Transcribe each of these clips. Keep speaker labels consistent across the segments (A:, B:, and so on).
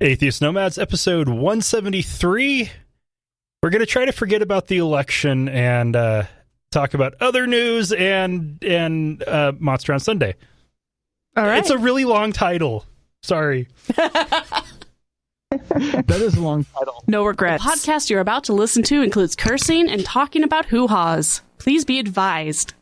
A: Atheist Nomads, episode 173. We're going to try to forget about the election and talk about other news and Monster on Sunday.
B: All right.
A: It's a really long title. Sorry.
C: That is a long title.
B: No regrets.
D: The podcast you're about to listen to includes cursing and talking about hoo-haws. Please be advised.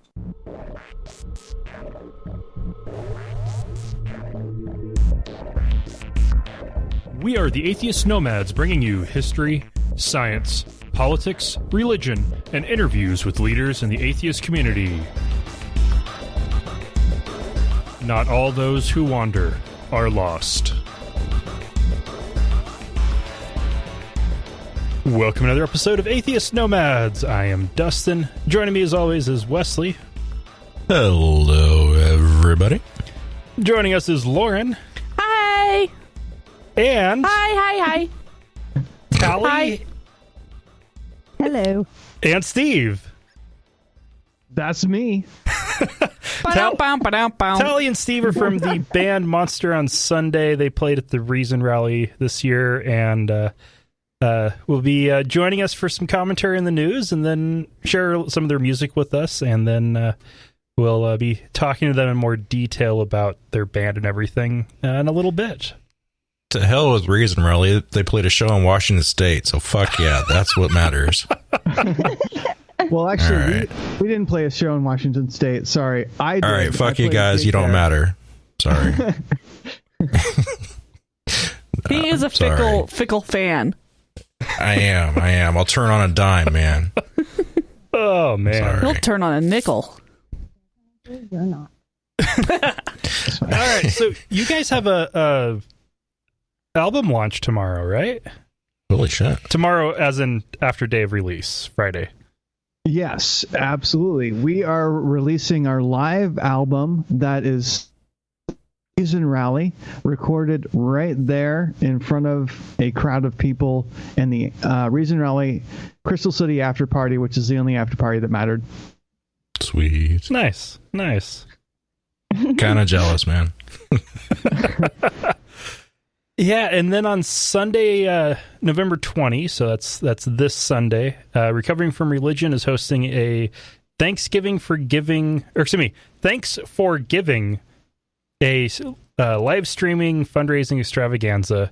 A: We are the Atheist Nomads, bringing you history, science, politics, religion, and interviews with leaders in the atheist community. Not all those who wander are lost. Welcome to another episode of Atheist Nomads. I am Dustin. Joining me as always is Wesley.
E: Hello, everybody.
A: Joining us is Lauren.
B: Hi.
A: And
B: Hi.
A: Callie.
B: Hi.
F: Hello.
A: And Steve.
C: That's me.
A: Tally and Steve are from the band Monster on Sunday. They played at the Reason Rally this year and will be joining us for some commentary in the news and then share some of their music with us. And then we'll be talking to them in more detail about their band and everything in a little bit.
E: To hell with Reason Rally. They played a show in Washington State, so fuck yeah, that's what matters.
C: Well, actually,
E: right.
C: we didn't play a show in Washington State. Sorry. I did.
E: All right, fuck you
C: played
E: guys, you don't
C: there.
E: matter. Sorry.
B: He is a fickle fan.
E: I am. I'll turn on a dime, man.
A: Oh, man.
E: Sorry.
B: He'll turn on a nickel.
F: You're not.
A: All right, so you guys have a album launch tomorrow, right?
E: Holy shit.
A: Tomorrow as in after day of release, Friday.
C: Yes, absolutely. We are releasing our live album that is Reason Rally, recorded right there in front of a crowd of people in the Reason Rally Crystal City after party, which is the only after party that mattered.
E: Sweet.
A: Nice.
E: Kind of jealous, man.
A: Yeah, and then on Sunday, November 20, so that's this Sunday, Recovering from Religion is hosting a Thanks for Giving, a live streaming fundraising extravaganza.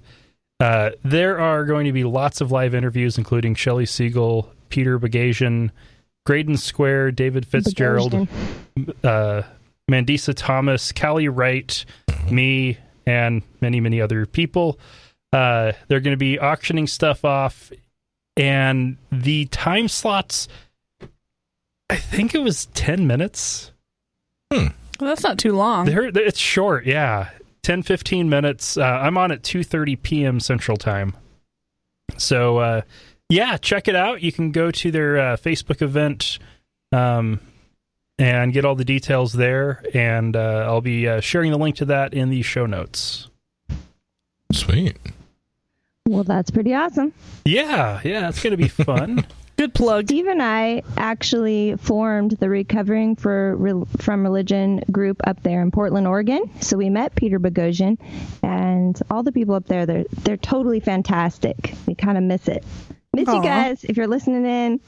A: There are going to be lots of live interviews, including Shelley Siegel, Peter Boghossian, Graydon Square, David Fitzgerald, Mandisa Thomas, Callie Wright, me, and many, many other people. They're going to be auctioning stuff off, and the time slots, I think it was 10 minutes.
B: Well, that's not too long.
A: It's short, yeah. 10, 15 minutes. I'm on at 2:30 p.m. Central Time. So, yeah, check it out. You can go to their Facebook event and get all the details there, and I'll be sharing the link to that in the show notes.
E: Sweet.
F: Well, that's pretty awesome.
A: Yeah, it's going to be fun.
B: Good plug.
F: Steve and I actually formed the Recovering from Religion group up there in Portland, Oregon. So we met Peter Boghossian, and all the people up there, they're totally fantastic. We kind of miss it. Miss you guys if you're listening in.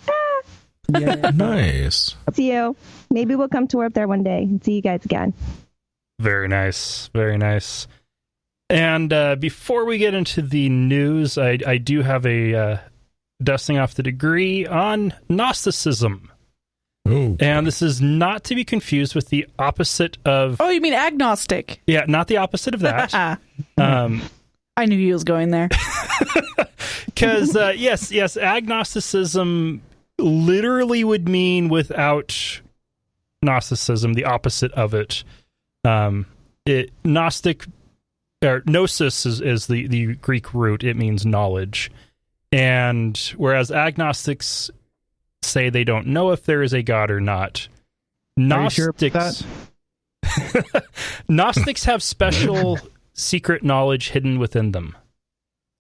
C: Yeah.
E: Nice.
F: See you. Maybe we'll come tour up there one day and see you guys again.
A: Very nice. And before we get into the news, I do have a dusting off the degree on Gnosticism.
E: Ooh.
A: And this is not to be confused with the opposite of...
B: Oh, you mean agnostic?
A: Yeah, not the opposite of that.
B: I knew he was going there.
A: Because, yes, agnosticism literally would mean without Gnosticism, the opposite of it. Gnostic, or gnosis is the Greek root. It means knowledge. And whereas agnostics say they don't know if there is a God or not, Gnostics Gnostics have special secret knowledge hidden within them.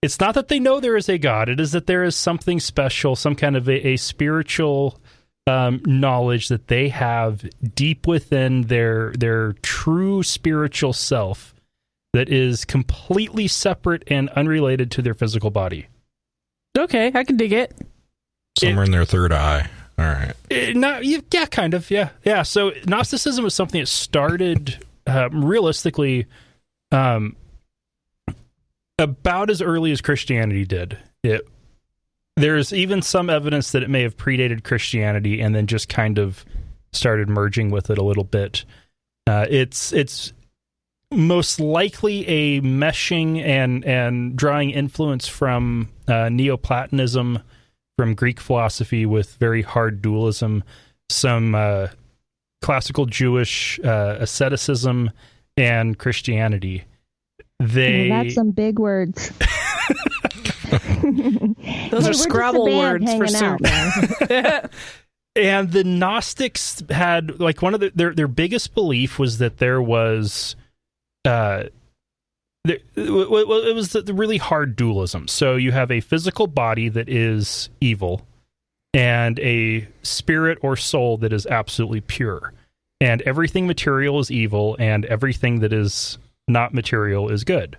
A: It's not that they know there is a God, it is that there is something special, some kind of a spiritual knowledge that they have deep within their true spiritual self that is completely separate and unrelated to their physical body.
B: Okay, I can dig it.
E: Somewhere in their third eye. All right.
A: Yeah, kind of. Yeah. So Gnosticism was something that started realistically about as early as Christianity did. There's even some evidence that it may have predated Christianity and then just kind of started merging with it a little bit. It's most likely a meshing and drawing influence from Neoplatonism, from Greek philosophy with very hard dualism, some classical Jewish asceticism, and Christianity.
F: That's some big words.
B: Those are Scrabble words for soup.
A: And the Gnostics had, like, one of their biggest belief was that there was it was the really hard dualism. So you have a physical body that is evil and a spirit or soul that is absolutely pure. And everything material is evil and everything that is not material is good.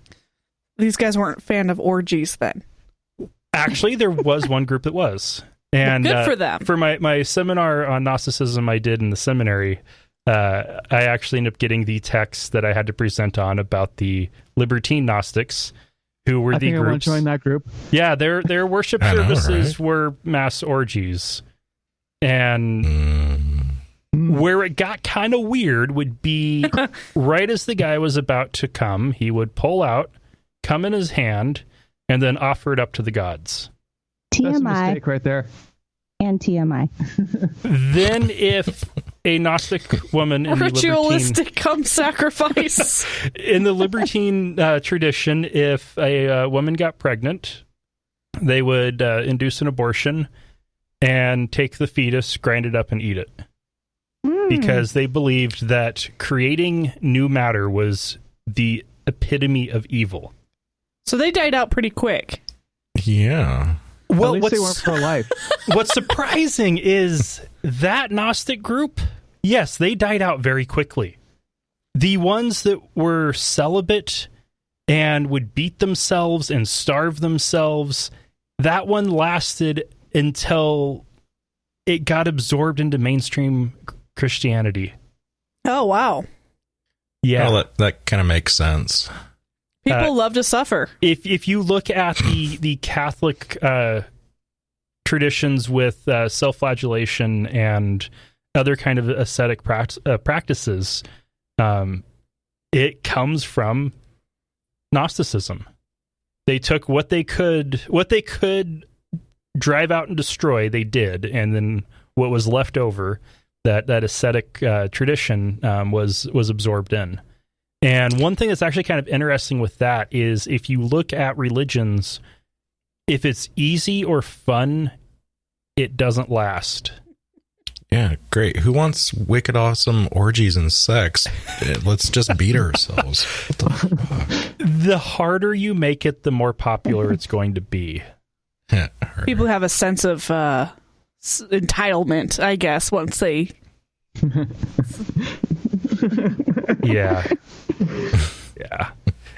B: These guys weren't a fan of orgies then.
A: Actually, there was one group that was. And
B: good for them.
A: For my seminar on Gnosticism I did in the seminary, I actually ended up getting the text that I had to present on about the libertine Gnostics, who were the groups. I want to
C: join that group.
A: Yeah, their worship services were mass orgies. And where it got kind of weird would be right as the guy was about to come, he would pull out, come in his hand, and then offer it up to the gods.
F: TMI.
C: That's a mistake right there.
F: And TMI.
A: Then if a Gnostic woman in
B: ritualistic cum sacrifice.
A: In the libertine tradition, if a woman got pregnant, they would induce an abortion and take the fetus, grind it up, and eat it. Because they believed that creating new matter was the epitome of evil.
B: So they died out pretty quick.
E: Yeah.
C: Well, at least they weren't pro-life.
A: What's surprising is that Gnostic group, yes, they died out very quickly. The ones that were celibate and would beat themselves and starve themselves, that one lasted until it got absorbed into mainstream Christianity.
B: Oh, wow.
A: Yeah.
E: Well, that kind of makes sense.
B: People love to suffer.
A: If you look at the Catholic traditions with self-flagellation and other kind of ascetic practices, it comes from Gnosticism. They took what they could drive out and destroy, they did, and then what was left over, that ascetic tradition was absorbed in. And one thing that's actually kind of interesting with that is if you look at religions, if it's easy or fun, it doesn't last.
E: Yeah, great. Who wants wicked awesome orgies and sex? Let's just beat ourselves. What the fuck?
A: The harder you make it, the more popular it's going to be.
B: People have a sense of entitlement, I guess, once they...
A: Yeah.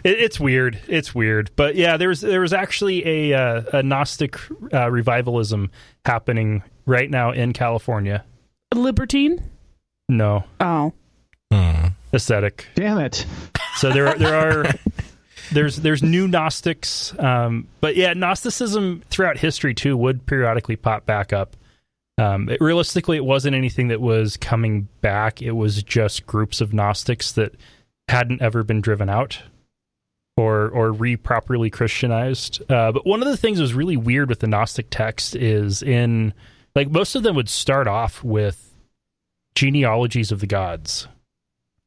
A: It's weird. But yeah, there was actually a Gnostic revivalism happening right now in California.
B: Libertine?
A: No.
B: Oh.
A: Ascetic.
C: Damn it.
A: So there's new Gnostics, but yeah, Gnosticism throughout history too would periodically pop back up. Realistically, it wasn't anything that was coming back. It was just groups of Gnostics that hadn't ever been driven out or properly Christianized. But one of the things that was really weird with the Gnostic text is most of them would start off with genealogies of the gods.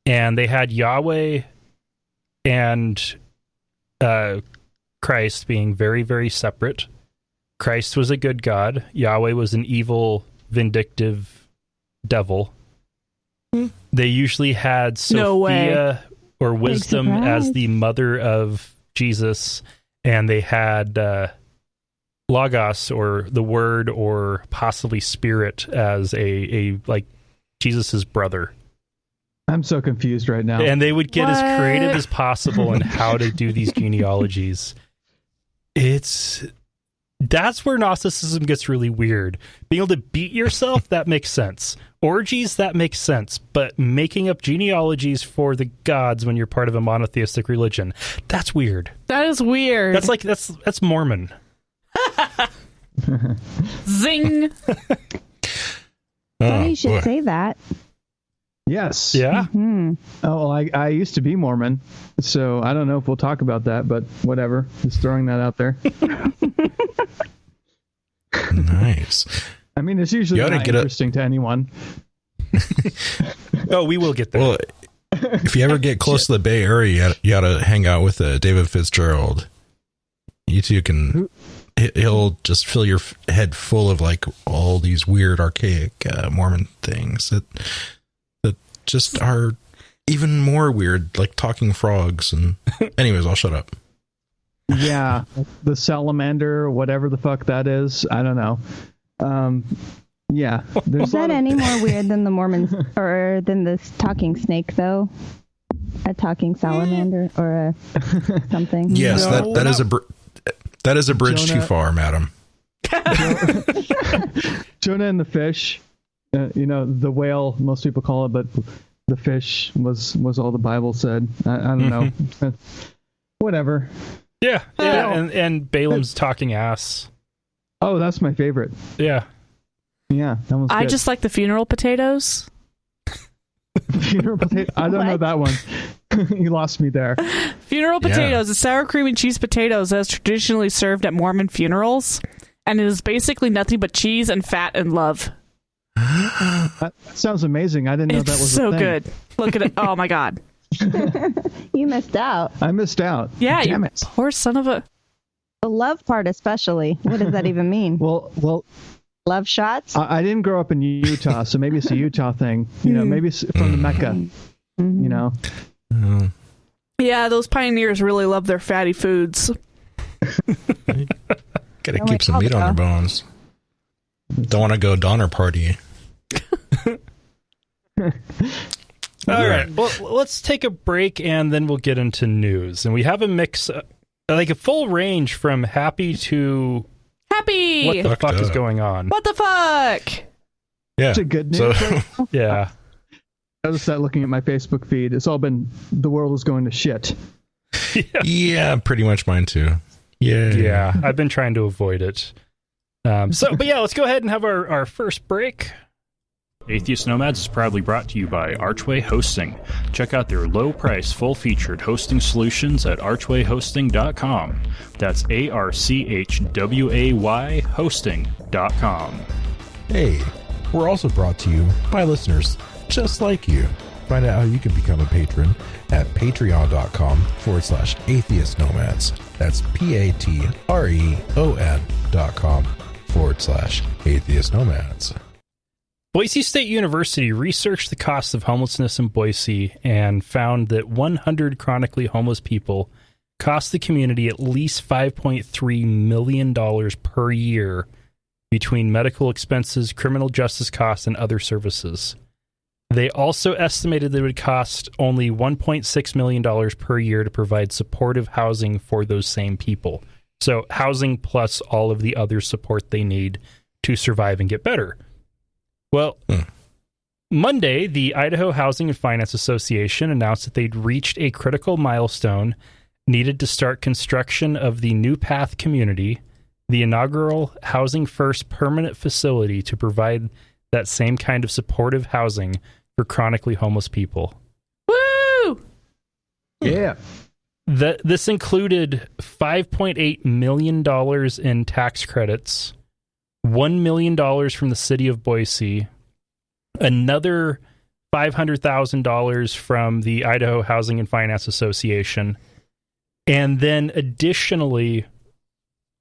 A: And they had Yahweh and Christ being very, very separate. Christ was a good god. Yahweh was an evil, vindictive devil. They usually had Sophia or Wisdom as the mother of Jesus, and they had Logos, or the Word, or possibly Spirit, as a Jesus's brother.
C: I'm so confused right now.
A: And they would get as
B: What?
A: creative as possible in how to do these genealogies. That's where Gnosticism gets really weird. Being able to beat yourself, that makes sense. Orgies, that makes sense. But making up genealogies for the gods when you're part of a monotheistic religion, that's weird.
B: That is weird.
A: That's Mormon.
B: Zing.
F: Funny you should
E: boy.
F: say that.
C: Yes.
A: Yeah?
C: Oh, I used to be Mormon, so I don't know if we'll talk about that, but whatever. Just throwing that out there.
E: Nice.
C: I mean, it's usually
E: You oughta
C: not
E: get
C: interesting to anyone.
A: Oh, we will get there.
E: Well, if you ever get close to the Bay Area, you ought to hang out with David Fitzgerald. You two can... He'll just fill your head full of like all these weird, archaic Mormon things that just are even more weird, like talking frogs. And anyways, I'll shut up.
C: Yeah, the salamander, whatever the fuck that is. I don't know. Yeah.
F: Is that any more weird than the Mormons or than this talking snake, though? A talking salamander or something?
E: Yes,
C: No,
E: that is a bridge
C: Jonah-
E: too far, madam.
C: Jonah and the fish. The whale, most people call it, but the fish was all the Bible said. I don't know. Whatever.
A: Yeah. And Balaam's talking ass.
C: Oh, that's my favorite.
A: Yeah.
C: Yeah, that one's
B: I
C: good.
B: just like the funeral potatoes.
C: Funeral potato. I don't know
F: What?
C: that one. You lost me there.
B: Funeral
E: Yeah.
B: potatoes, it's sour cream and cheese potatoes as traditionally served at Mormon funerals. And it is basically nothing but cheese and fat and love.
C: That sounds amazing. I didn't know
B: It's
C: that was
B: so
C: a thing.
B: good. Look at it. Oh my God.
F: You missed out.
C: I missed out.
B: Yeah,
C: Damn
B: you
C: it.
B: poor son of a...
F: The love part, especially. What does that even mean?
C: Well,
F: Love shots?
C: I didn't grow up in Utah, so maybe it's a Utah thing. Maybe it's from the Mecca.
F: Mm-hmm.
B: Yeah, those pioneers really love their fatty foods.
E: Gotta keep some meat on their bones. Don't want to go Donner Party.
A: All right. Well, let's take a break and then we'll get into news. And we have a mix, like a full range from happy to
B: Happy!
A: what the
E: Fucked
A: fuck is
E: up.
A: going on.
B: What the fuck?
E: Yeah.
C: It's a good news.
E: So,
C: right?
A: Yeah.
C: I just started looking at my Facebook feed. It's all been the world is going to shit.
E: yeah, pretty much mine too. Yeah.
A: Yeah. I've been trying to avoid it. But yeah, let's go ahead and have our first break. Atheist Nomads is proudly brought to you by Archway Hosting. Check out their low-price, full-featured hosting solutions at archwayhosting.com. That's ARCHWAY hosting.com.
G: Hey, we're also brought to you by listeners just like you. Find out how you can become a patron at patreon.com/atheist nomads. That's patreon.com/atheist nomads.
A: Boise State University researched the cost of homelessness in Boise and found that 100 chronically homeless people cost the community at least $5.3 million per year between medical expenses, criminal justice costs, and other services. They also estimated that it would cost only $1.6 million per year to provide supportive housing for those same people. So housing plus all of the other support they need to survive and get better. Well, Monday, the Idaho Housing and Finance Association announced that they'd reached a critical milestone needed to start construction of the New Path community, the inaugural Housing First permanent facility to provide that same kind of supportive housing for chronically homeless people.
B: Woo!
C: Yeah.
A: This included $5.8 million in tax credits, $1 million from the city of Boise, another $500,000 from the Idaho Housing and Finance Association, and then additionally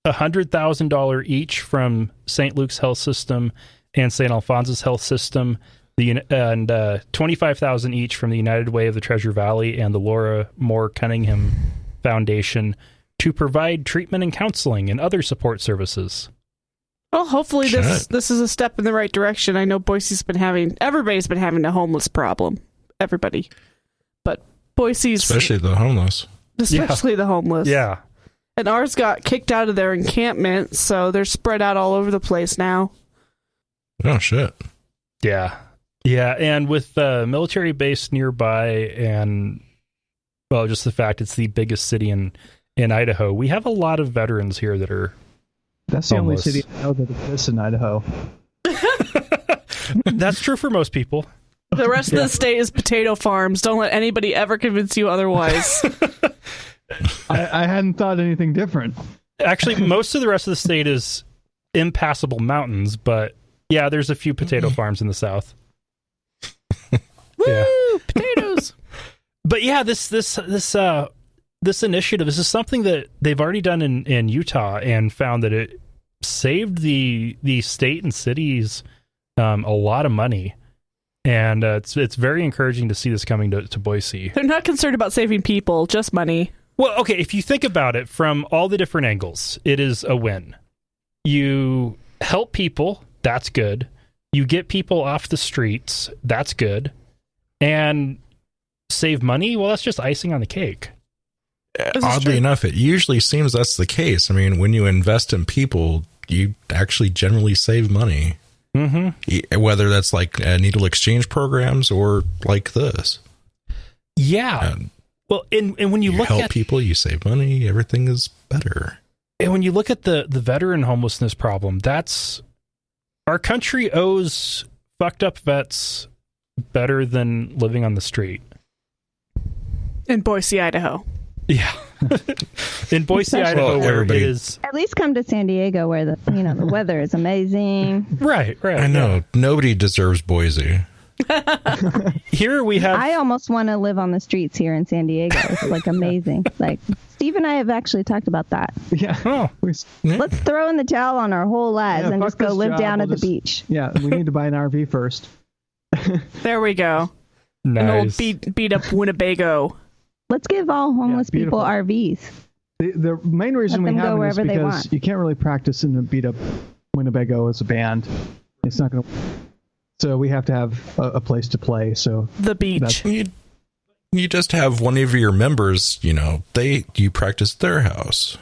A: $100,000 each from St. Luke's Health System and St. Alphonsus Health System, and $25,000 each from the United Way of the Treasure Valley and the Laura Moore Cunningham Foundation to provide treatment and counseling and other support services.
B: Well, hopefully this is a step in the right direction. I know everybody's been having a homeless problem. everybody. But Boise's...
E: Especially the homeless.
B: Especially the homeless.
A: Yeah.
B: And ours got kicked out of their encampment, so they're spread out all over the place now.
E: Oh, shit.
A: Yeah. Yeah, and with the military base nearby and, well, just the fact it's the biggest city in Idaho, we have a lot of veterans here that are
C: That's the
A: homeless.
C: only city I know that exists in Idaho.
A: That's true for most people.
B: The rest of the state is potato farms. Don't let anybody ever convince you otherwise.
C: I hadn't thought anything different.
A: Actually, most of the rest of the state is impassable mountains, but yeah, there's a few potato farms in the south.
B: Woo! Potatoes!
A: But yeah, this initiative, this is something that they've already done in Utah and found that it saved the state and cities a lot of money. And it's very encouraging to see this coming to Boise.
B: They're not concerned about saving people, just money.
A: Well, okay, if you think about it from all the different angles, it is a win. You help people, that's good. You get people off the streets, that's good. And save money, well, that's just icing on the cake.
E: Oddly enough, it usually seems that's the case. I mean, when you invest in people, you actually generally save money. Mm-hmm. Whether that's like needle exchange programs or like this.
A: Yeah. Well, and when you look
E: help
A: at
E: people, you save money, everything is better.
A: And when you look at the veteran homelessness problem, that's our country owes fucked up vets better than living on the street.
B: In Boise, Idaho.
A: Yeah. In Boise, Idaho, where it is...
F: At least come to San Diego where the weather is amazing.
A: Right.
E: I know. Yeah. Nobody deserves Boise.
A: Here we have...
F: I almost want to live on the streets here in San Diego. It's like amazing. Like Steve and I have actually talked about that.
C: Yeah.
A: Oh.
F: Let's throw in the towel on our whole lives and just go live down at the beach.
C: Yeah, we need to buy an RV first.
B: There we go.
A: Nice.
B: An old beat up Winnebago.
F: Let's give all homeless people RVs.
C: The main reason we have it is because you can't really practice in a beat up Winnebago as a band. It's not going to. So we have to have a place to play. So
B: the beach.
E: You just have one of your members. You practice at their house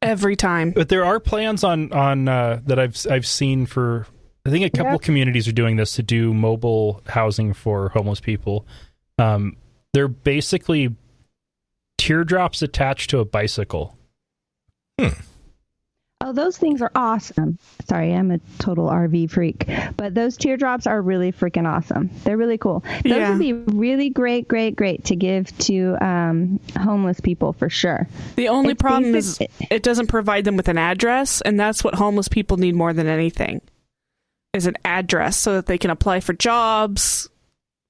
B: every time.
A: But there are plans on that I've seen for. I think a couple communities are doing this to do mobile housing for homeless people. They're basically teardrops attached to a bicycle.
F: Oh, those things are awesome. Sorry, I'm a total RV freak. But those teardrops are really freaking awesome. They're really cool. Those would be really great to give to homeless people for sure.
B: The only problem is it doesn't provide them with an address, and that's what homeless people need more than anything, is an address so that they can apply for jobs,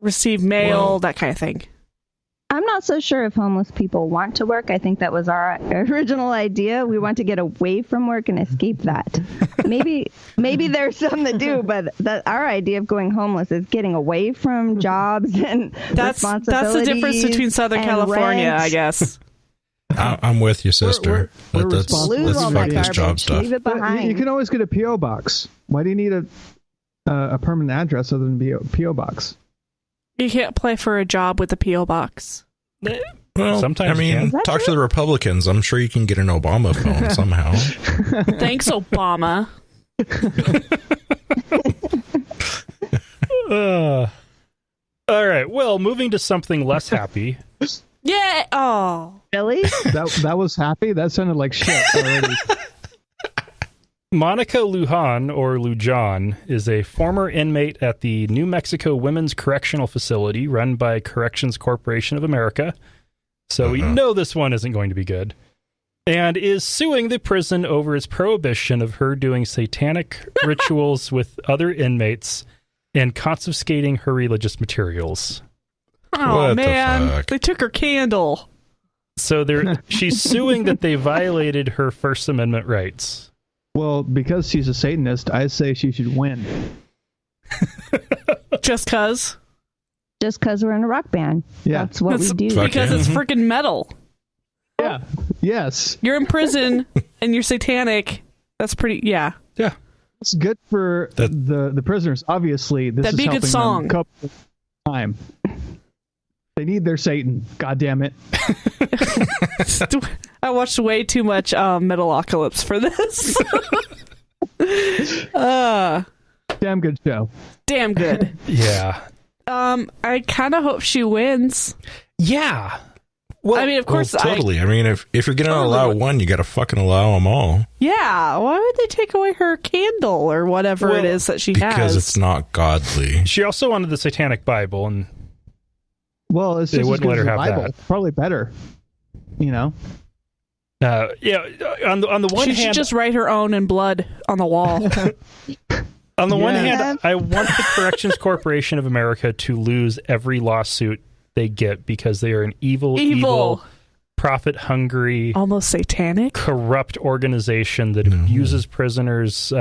B: receive mail, that kind of thing.
F: I'm not so sure if homeless people want to work. I think that was our original idea. We want to get away from work and escape that. Maybe there's some that do, but our idea of going homeless is getting away from jobs and responsibilities.
B: That's the difference between Southern California, I guess.
E: I'm with you, sister. Let's fuck this job stuff.
F: Leave it behind.
C: You can always get a P.O. box. Why do you need a permanent address other than a P.O. box?
B: You can't apply for a job with a P.O. box.
E: Well,
A: sometimes
E: talk to the Republicans. I'm sure you can get an Obama phone somehow.
B: Thanks, Obama.
A: All right. Well, moving to something less happy.
B: Yeah. Oh,
F: really?
C: That was happy? That sounded like shit already.
A: Monica Lujan, or Lujan, is a former inmate at the New Mexico Women's Correctional Facility run by Corrections Corporation of America. So we know this one isn't going to be good. And is suing the prison over its prohibition of her doing satanic rituals with other inmates and confiscating her religious materials.
B: Oh,
E: what
B: man.
E: The fuck?
B: They took her candle.
A: So she's suing that they violated her First Amendment rights.
C: Well, because she's a Satanist, I say she should win.
B: Just cause?
F: Just because we're in a rock band.
C: Yeah.
F: That's what we do.
B: Because it's freaking metal.
C: Yeah. Yes.
B: You're in prison and you're satanic. That's pretty, yeah.
C: It's good for the prisoners. Obviously, this
B: That'd
C: is
B: be a
C: helping
B: good song.
C: them cope with time. They need their Satan. God damn it.
B: I watched way too much Metalocalypse for this.
C: Damn good show.
B: Damn good.
A: Yeah.
B: I kind of hope she wins.
A: Yeah. Well,
B: I mean, of course,
E: totally. I mean, if you're going to allow one, you got to fucking allow them all.
B: Yeah. Why would they take away her candle or whatever it is that she has?
E: Because it's not godly.
A: She also wanted the Satanic Bible, and
C: it's
A: they
C: just
A: wouldn't let her have
C: Bible.
A: that.
C: Probably better. You know.
A: Yeah. On the one hand,
B: she should just write her own in blood on the wall.
A: On the one hand, I want the Corrections Corporation of America to lose every lawsuit they get because they are an evil, profit-hungry,
B: almost satanic,
A: corrupt organization that abuses prisoners,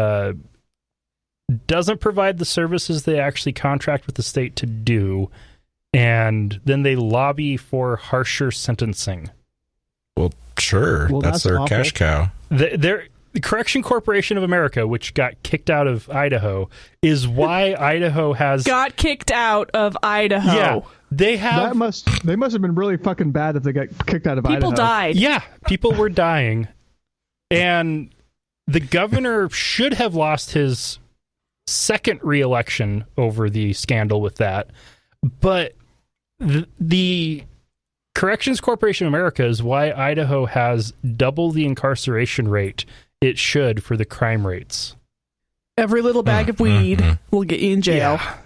A: doesn't provide the services they actually contract with the state to do, and then they lobby for harsher sentencing.
E: Well, sure. That's their awful cash cow.
A: The Correction Corporation of America, which got kicked out of Idaho, is why Idaho has...
B: Got kicked out of Idaho.
A: Yeah. They must
C: have been really fucking bad if they got kicked out of Idaho.
B: People died.
A: Yeah, people were dying. And the governor should have lost his second re-election over the scandal with that. But the Corrections Corporation of America is why Idaho has double the incarceration rate it should for the crime rates.
B: Every little bag of weed will get you in jail.
A: Yeah.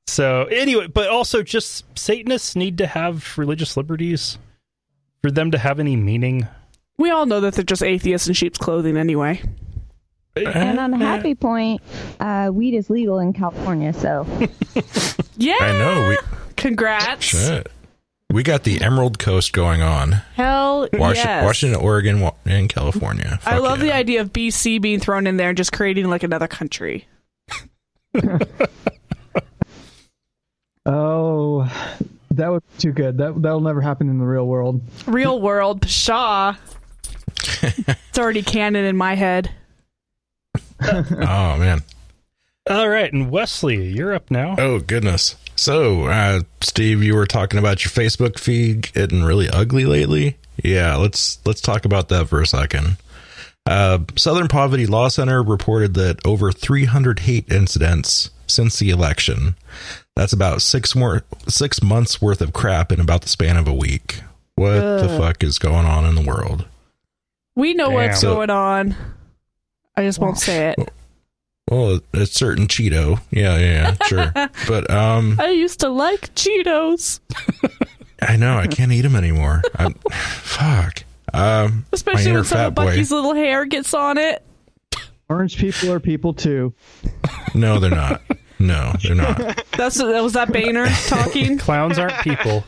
A: So anyway, but also just Satanists need to have religious liberties for them to have any meaning.
B: We all know that they're just atheists in sheep's clothing anyway.
F: And on a happy point, weed is legal in California, so.
B: Yeah.
E: I know.
B: Congrats.
E: Shit. We got the Emerald Coast going on.
B: Hell yes.
E: Washington, Oregon, and California. Fuck
B: I love the idea of BC being thrown in there and just creating like another country.
C: Oh, that would be too good. That'll never happen in the real world.
B: Real world, pshaw. It's already canon in my head.
E: Oh, man.
A: All right, and Wesley, you're up now.
E: Oh, goodness. So, Steve, you were talking about your Facebook feed getting really ugly lately. Yeah, let's talk about that for a second. Southern Poverty Law Center reported that over 300 hate incidents since the election. That's about 6 months worth of crap in about the span of a week. What the fuck is going on in the world?
B: We know what's going on. I just won't say it.
E: Well, it's certain Cheeto. Yeah, sure. But
B: I used to like Cheetos.
E: I know, I can't eat them anymore. Fuck.
B: Especially when some of Bucky's little hair gets on it.
C: Orange people are people too.
E: No, they're not. No, they're not.
B: That was that Boehner talking?
A: Clowns aren't people.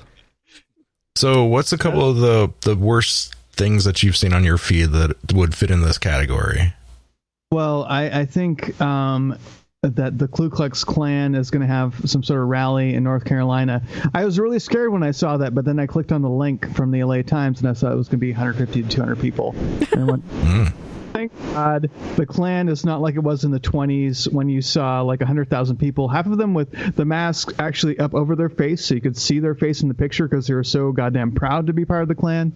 E: So what's a couple of the worst things that you've seen on your feed that would fit in this category?
C: Well, I think that the Ku Klux Klan is going to have some sort of rally in North Carolina. I was really scared when I saw that, but then I clicked on the link from the LA Times and I saw it was going to be 150 to 200 people. And I went, thank God the Klan is not like it was in the 20s when you saw like 100,000 people, half of them with the masks actually up over their face so you could see their face in the picture because they were so goddamn proud to be part of the Klan.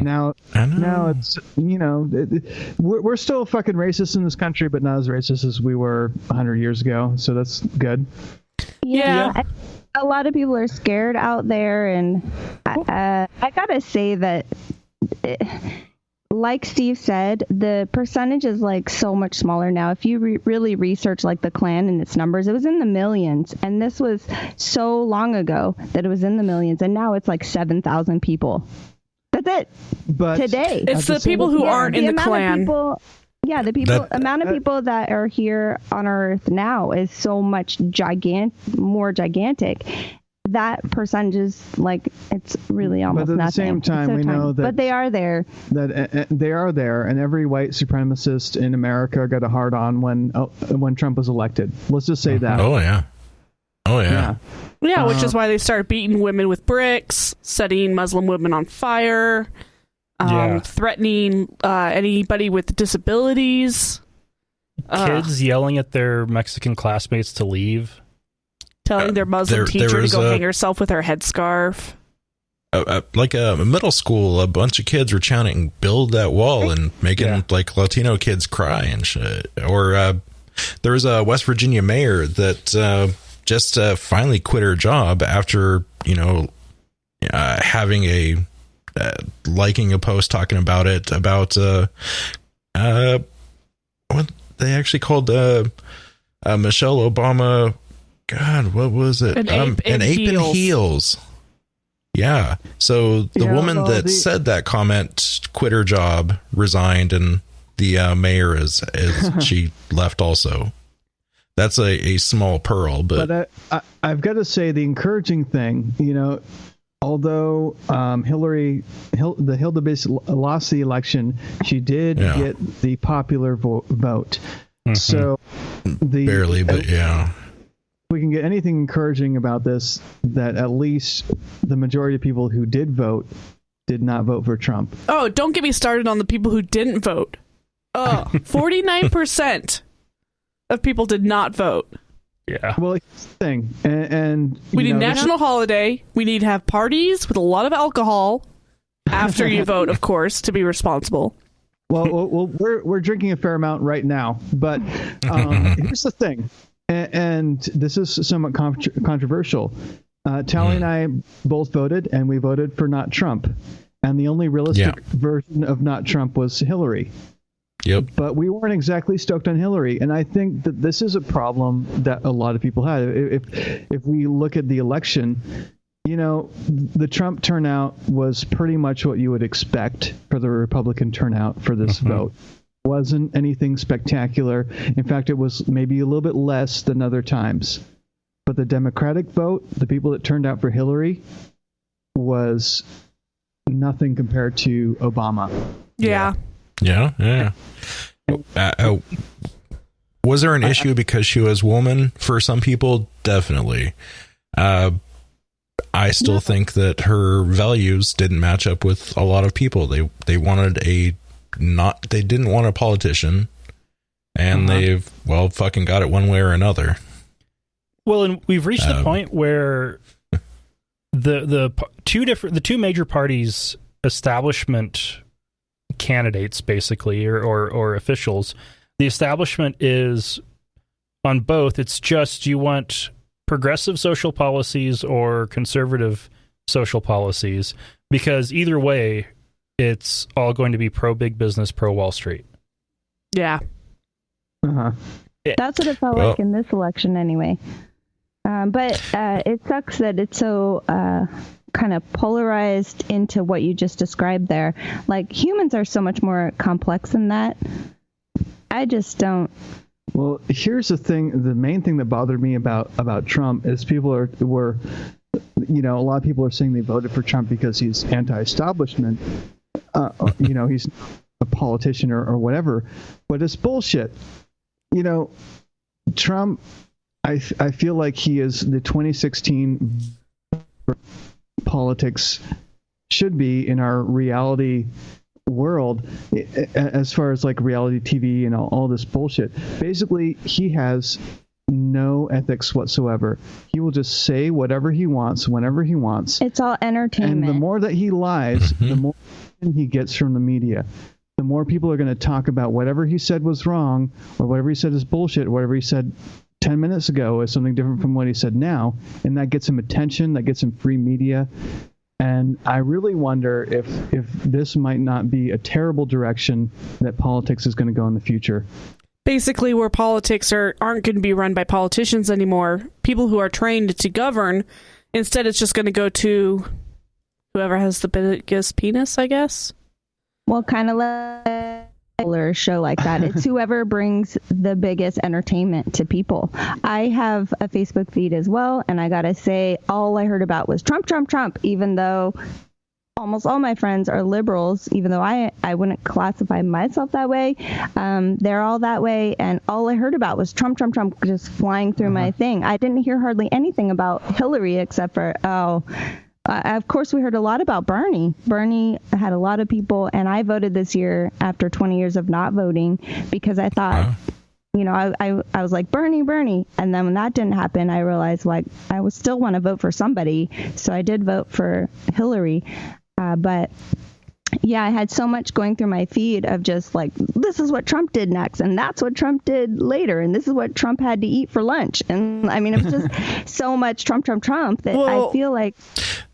C: Now it's, we're still fucking racist in this country, but not as racist as we were 100 years ago, so that's good.
F: Yeah. A lot of people are scared out there, and I gotta say that like Steve said, the percentage is like so much smaller now. If you really research like the Klan and its numbers, it was in the millions, and this was so long ago that it was in the millions, and now it's like 7,000 people. That's it. But today,
B: it's the people who aren't in the Klan.
F: The amount of people that are here on Earth now is so much more gigantic. That percentage is like, it's really almost nothing.
C: But at the same time, we know that...
F: But they are there.
C: That they are there, and every white supremacist in America got a hard-on when Trump was elected. Let's just say that.
E: Oh, yeah.
B: Yeah, which is why they started beating women with bricks, setting Muslim women on fire, threatening anybody with disabilities.
A: Kids yelling at their Mexican classmates to leave.
B: Telling their Muslim teacher to go hang herself with her headscarf.
E: like a middle school, a bunch of kids were chanting "Build that wall" and making like Latino kids cry and shit. Or there was a West Virginia mayor that just finally quit her job after having a liking a post talking about it about what they actually called Michelle Obama. God, what was it?
B: An ape in
E: heels. Yeah. So the woman that said that comment quit her job, resigned, and the mayor is she left also. That's a small pearl, but
C: I've got to say the encouraging thing, although the Hilda Bass lost the election, she did get the popular vote. Mm-hmm. So
E: barely, but yeah.
C: We can get anything encouraging about this, that at least the majority of people who did vote did not vote for Trump.
B: Oh, don't get me started on the people who didn't vote. 49% of people did not vote.
A: Yeah.
C: Well, here's the thing. And
B: we need national holiday. We need to have parties with a lot of alcohol after you vote, of course, to be responsible.
C: Well, we're drinking a fair amount right now. But here's the thing. And this is somewhat controversial. Tally and I both voted, and we voted for not Trump. And the only realistic version of not Trump was Hillary.
E: Yep.
C: But we weren't exactly stoked on Hillary. And I think that this is a problem that a lot of people had. If we look at the election, the Trump turnout was pretty much what you would expect for the Republican turnout for this vote. Wasn't anything spectacular. In fact, it was maybe a little bit less than other times. But the Democratic vote, the people that turned out for Hillary, was nothing compared to Obama.
B: Yeah.
E: Was there an issue because she was woman for some people? Definitely. I still think that her values didn't match up with a lot of people. They wanted they didn't want a politician, and they've fucking got it one way or another.
A: Well, and we've reached the point where the two major parties' establishment candidates, basically, or officials, the establishment is on both. It's just, you want progressive social policies or conservative social policies, because either way, it's all going to be pro big business, pro Wall Street.
B: Yeah.
F: That's what it felt like in this election anyway. But it sucks that it's so kind of polarized into what you just described there. Like, humans are so much more complex than that. I just don't.
C: Well, here's the thing. The main thing that bothered me about Trump is people were a lot of people are saying they voted for Trump because he's anti-establishment. He's a politician or whatever, but it's bullshit. Trump, I feel like he is the 2016 politics should be in our reality world, as far as like reality TV and all this bullshit. Basically, he has no ethics whatsoever. He will just say whatever he wants, whenever he wants.
F: It's all entertainment.
C: And the more that he lies, the more he gets from the media. The more people are going to talk about whatever he said was wrong, or whatever he said is bullshit, or whatever he said 10 minutes ago is something different from what he said now. And that gets him attention, that gets him free media. And I really wonder if this might not be a terrible direction that politics is going to go in the future.
B: Basically, where politics aren't going to be run by politicians anymore, people who are trained to govern. Instead, it's just going to go to whoever has the biggest penis, I guess.
F: Well, kind of like a show like that. It's whoever brings the biggest entertainment to people. I have a Facebook feed as well, and I gotta say, all I heard about was Trump, Trump, Trump, even though almost all my friends are liberals, even though I wouldn't classify myself that way. They're all that way, and all I heard about was Trump, Trump, Trump, just flying through my thing. I didn't hear hardly anything about Hillary except for, of course, we heard a lot about Bernie. Bernie had a lot of people, and I voted this year after 20 years of not voting because I thought I was like, Bernie. And then when that didn't happen, I realized, like, I would still want to vote for somebody. So I did vote for Hillary. But yeah, I had so much going through my feed of just like, this is what Trump did next, and that's what Trump did later, and this is what Trump had to eat for lunch. And I mean, it was just so much Trump that I feel like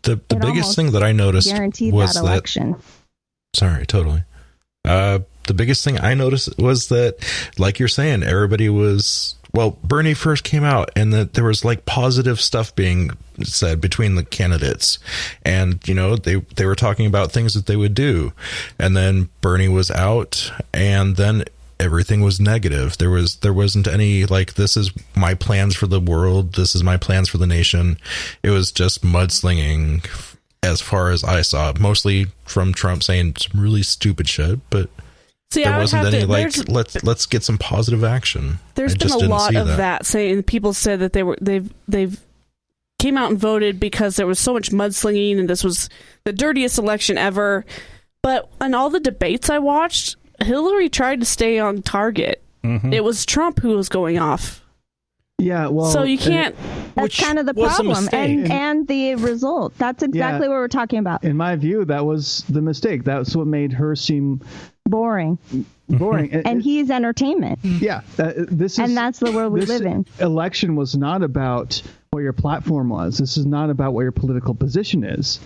E: the biggest thing that I noticed was
F: that election.
E: Sorry, totally. The biggest thing I noticed was that, like you're saying, everybody was, well, Bernie first came out and that there was like positive stuff being said between the candidates. And, they were talking about things that they would do. And then Bernie was out and then everything was negative. There wasn't any like, this is my plans for the world. This is my plans for the nation. It was just mudslinging as far as I saw, mostly from Trump saying some really stupid shit, but there wasn't any let's get some positive action.
B: There's been a lot of that saying people said that they've came out and voted because there was so much mudslinging and this was the dirtiest election ever. But in all the debates I watched, Hillary tried to stay on target. Mm-hmm. It was Trump who was going off.
C: Yeah, well,
B: so you can't.
F: That's kind of the problem, and the result. That's exactly what we're talking about.
C: In my view, that was the mistake. That's what made her seem
F: boring. And he's entertainment.
C: Yeah, and that's
F: the world we live in.
C: Election was not about what your platform was. This is not about what your political position is.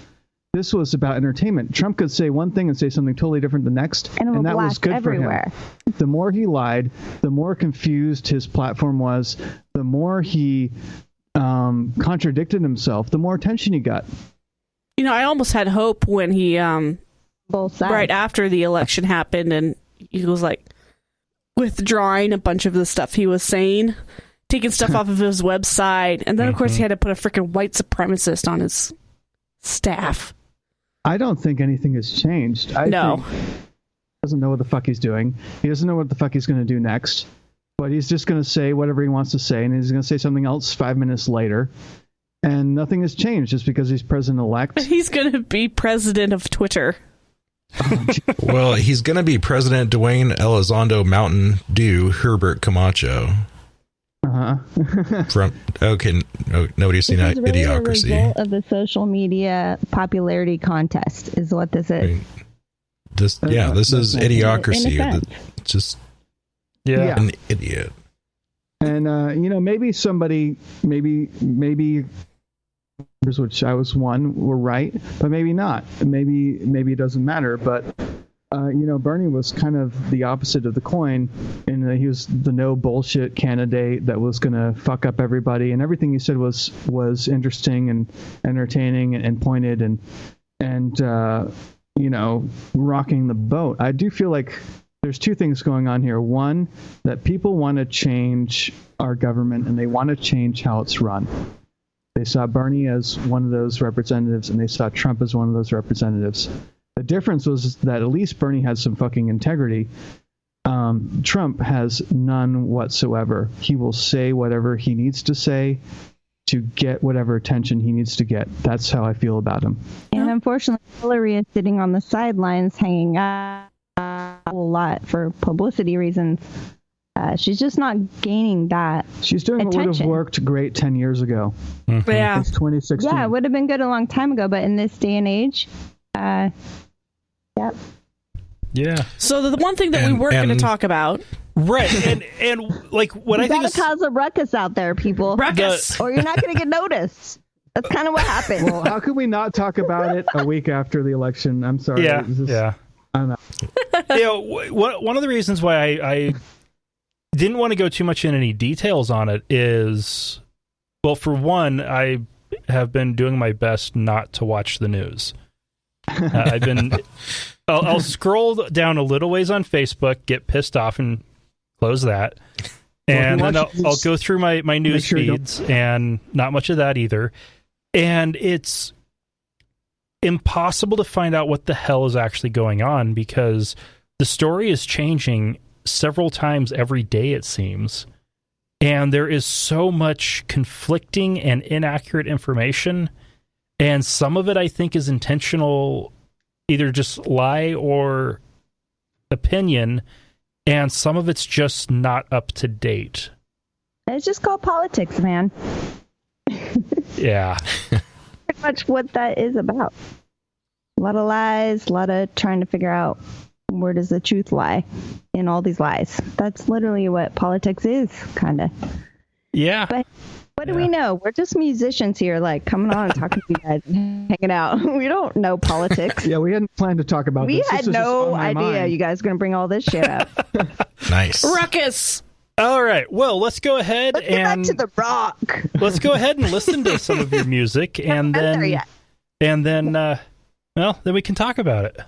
C: This was about entertainment. Trump could say one thing and say something totally different the next, and that was good
F: everywhere.
C: For him. The more he lied, the more confused his platform was, the more he contradicted himself, the more attention he got.
B: I almost had hope when he right after the election happened and he was like withdrawing a bunch of the stuff he was saying, taking stuff off of his website, and then of course he had to put a freaking white supremacist on his staff.
C: I don't think anything has changed. He doesn't know what the fuck he's doing. He doesn't know what the fuck he's going to do next. But he's just going to say whatever he wants to say, and he's going to say something else 5 minutes later. And nothing has changed just because he's president-elect.
B: He's going to be president of Twitter.
E: Well, he's going to be President Dwayne Elizondo Mountain Dew Herbert Camacho. Nobody's seen that
F: really
E: Idiocracy.
F: The result of the social media popularity contest is what this is.
E: This is Idiocracy. An idiot.
C: And maybe somebody, maybe which I was one, were right, but maybe not. Maybe it doesn't matter. But Bernie was kind of the opposite of the coin, and he was the no bullshit candidate that was going to fuck up everybody, and everything he said was interesting and entertaining and pointed and rocking the boat. I do feel like there's two things going on here. One, that people want to change our government and they want to change how it's run. They saw Bernie as one of those representatives, and they saw Trump as one of those representatives. The difference was that at least Bernie had some fucking integrity. Trump has none whatsoever. He will say whatever he needs to say to get whatever attention he needs to get. That's how I feel about him.
F: And unfortunately, Hillary is sitting on the sidelines hanging out a whole lot for publicity reasons. She's just not gaining that
C: She's doing
F: attention.
C: What would have worked great 10 years ago.
B: Mm-hmm. Yeah.
C: It's 2016.
F: Yeah, it would have been good a long time ago, but in this day and age, yep.
A: Yeah.
B: So the one thing that we weren't going to talk about,
A: right? And like what I think is
F: cause a ruckus out there, people.
B: Ruckus,
F: or you're not going to get noticed. That's kind of what happened.
C: Well, how could we not talk about it a week after the election? I'm sorry.
A: Yeah.
C: I don't know.
A: One of the reasons why I didn't want to go too much in any details on it is, well, for one, I have been doing my best not to watch the news. I've been. I'll scroll down a little ways on Facebook, get pissed off, and close that. And then I'll go through my news feeds, and not much of that either. And it's impossible to find out what the hell is actually going on, because the story is changing several times every day, it seems. And there is so much conflicting and inaccurate information. And some of it, I think, is intentional, either just lie or opinion. and some of it's just not up to date.
F: It's just called politics, man.
A: Yeah.
F: Pretty much what that is about. A lot of lies, a lot of trying to figure out where does the truth lie in all these lies. That's literally what politics is, kind of.
A: Yeah.
F: But what do we know? We're just musicians here, like coming on and talking to you guys and hanging out. We don't know politics.
C: Yeah, we hadn't planned to talk about this.
F: We had
C: This was just
F: no
C: on my
F: idea
C: mind.
F: you guys were going to bring all this shit up.
E: Nice.
B: Ruckus.
A: All right. Well, let's go ahead
F: Let's get back
A: and
F: to the rock.
A: let's go ahead and listen to some of your music, and
F: Not there
A: then
F: yet.
A: then we can talk about it.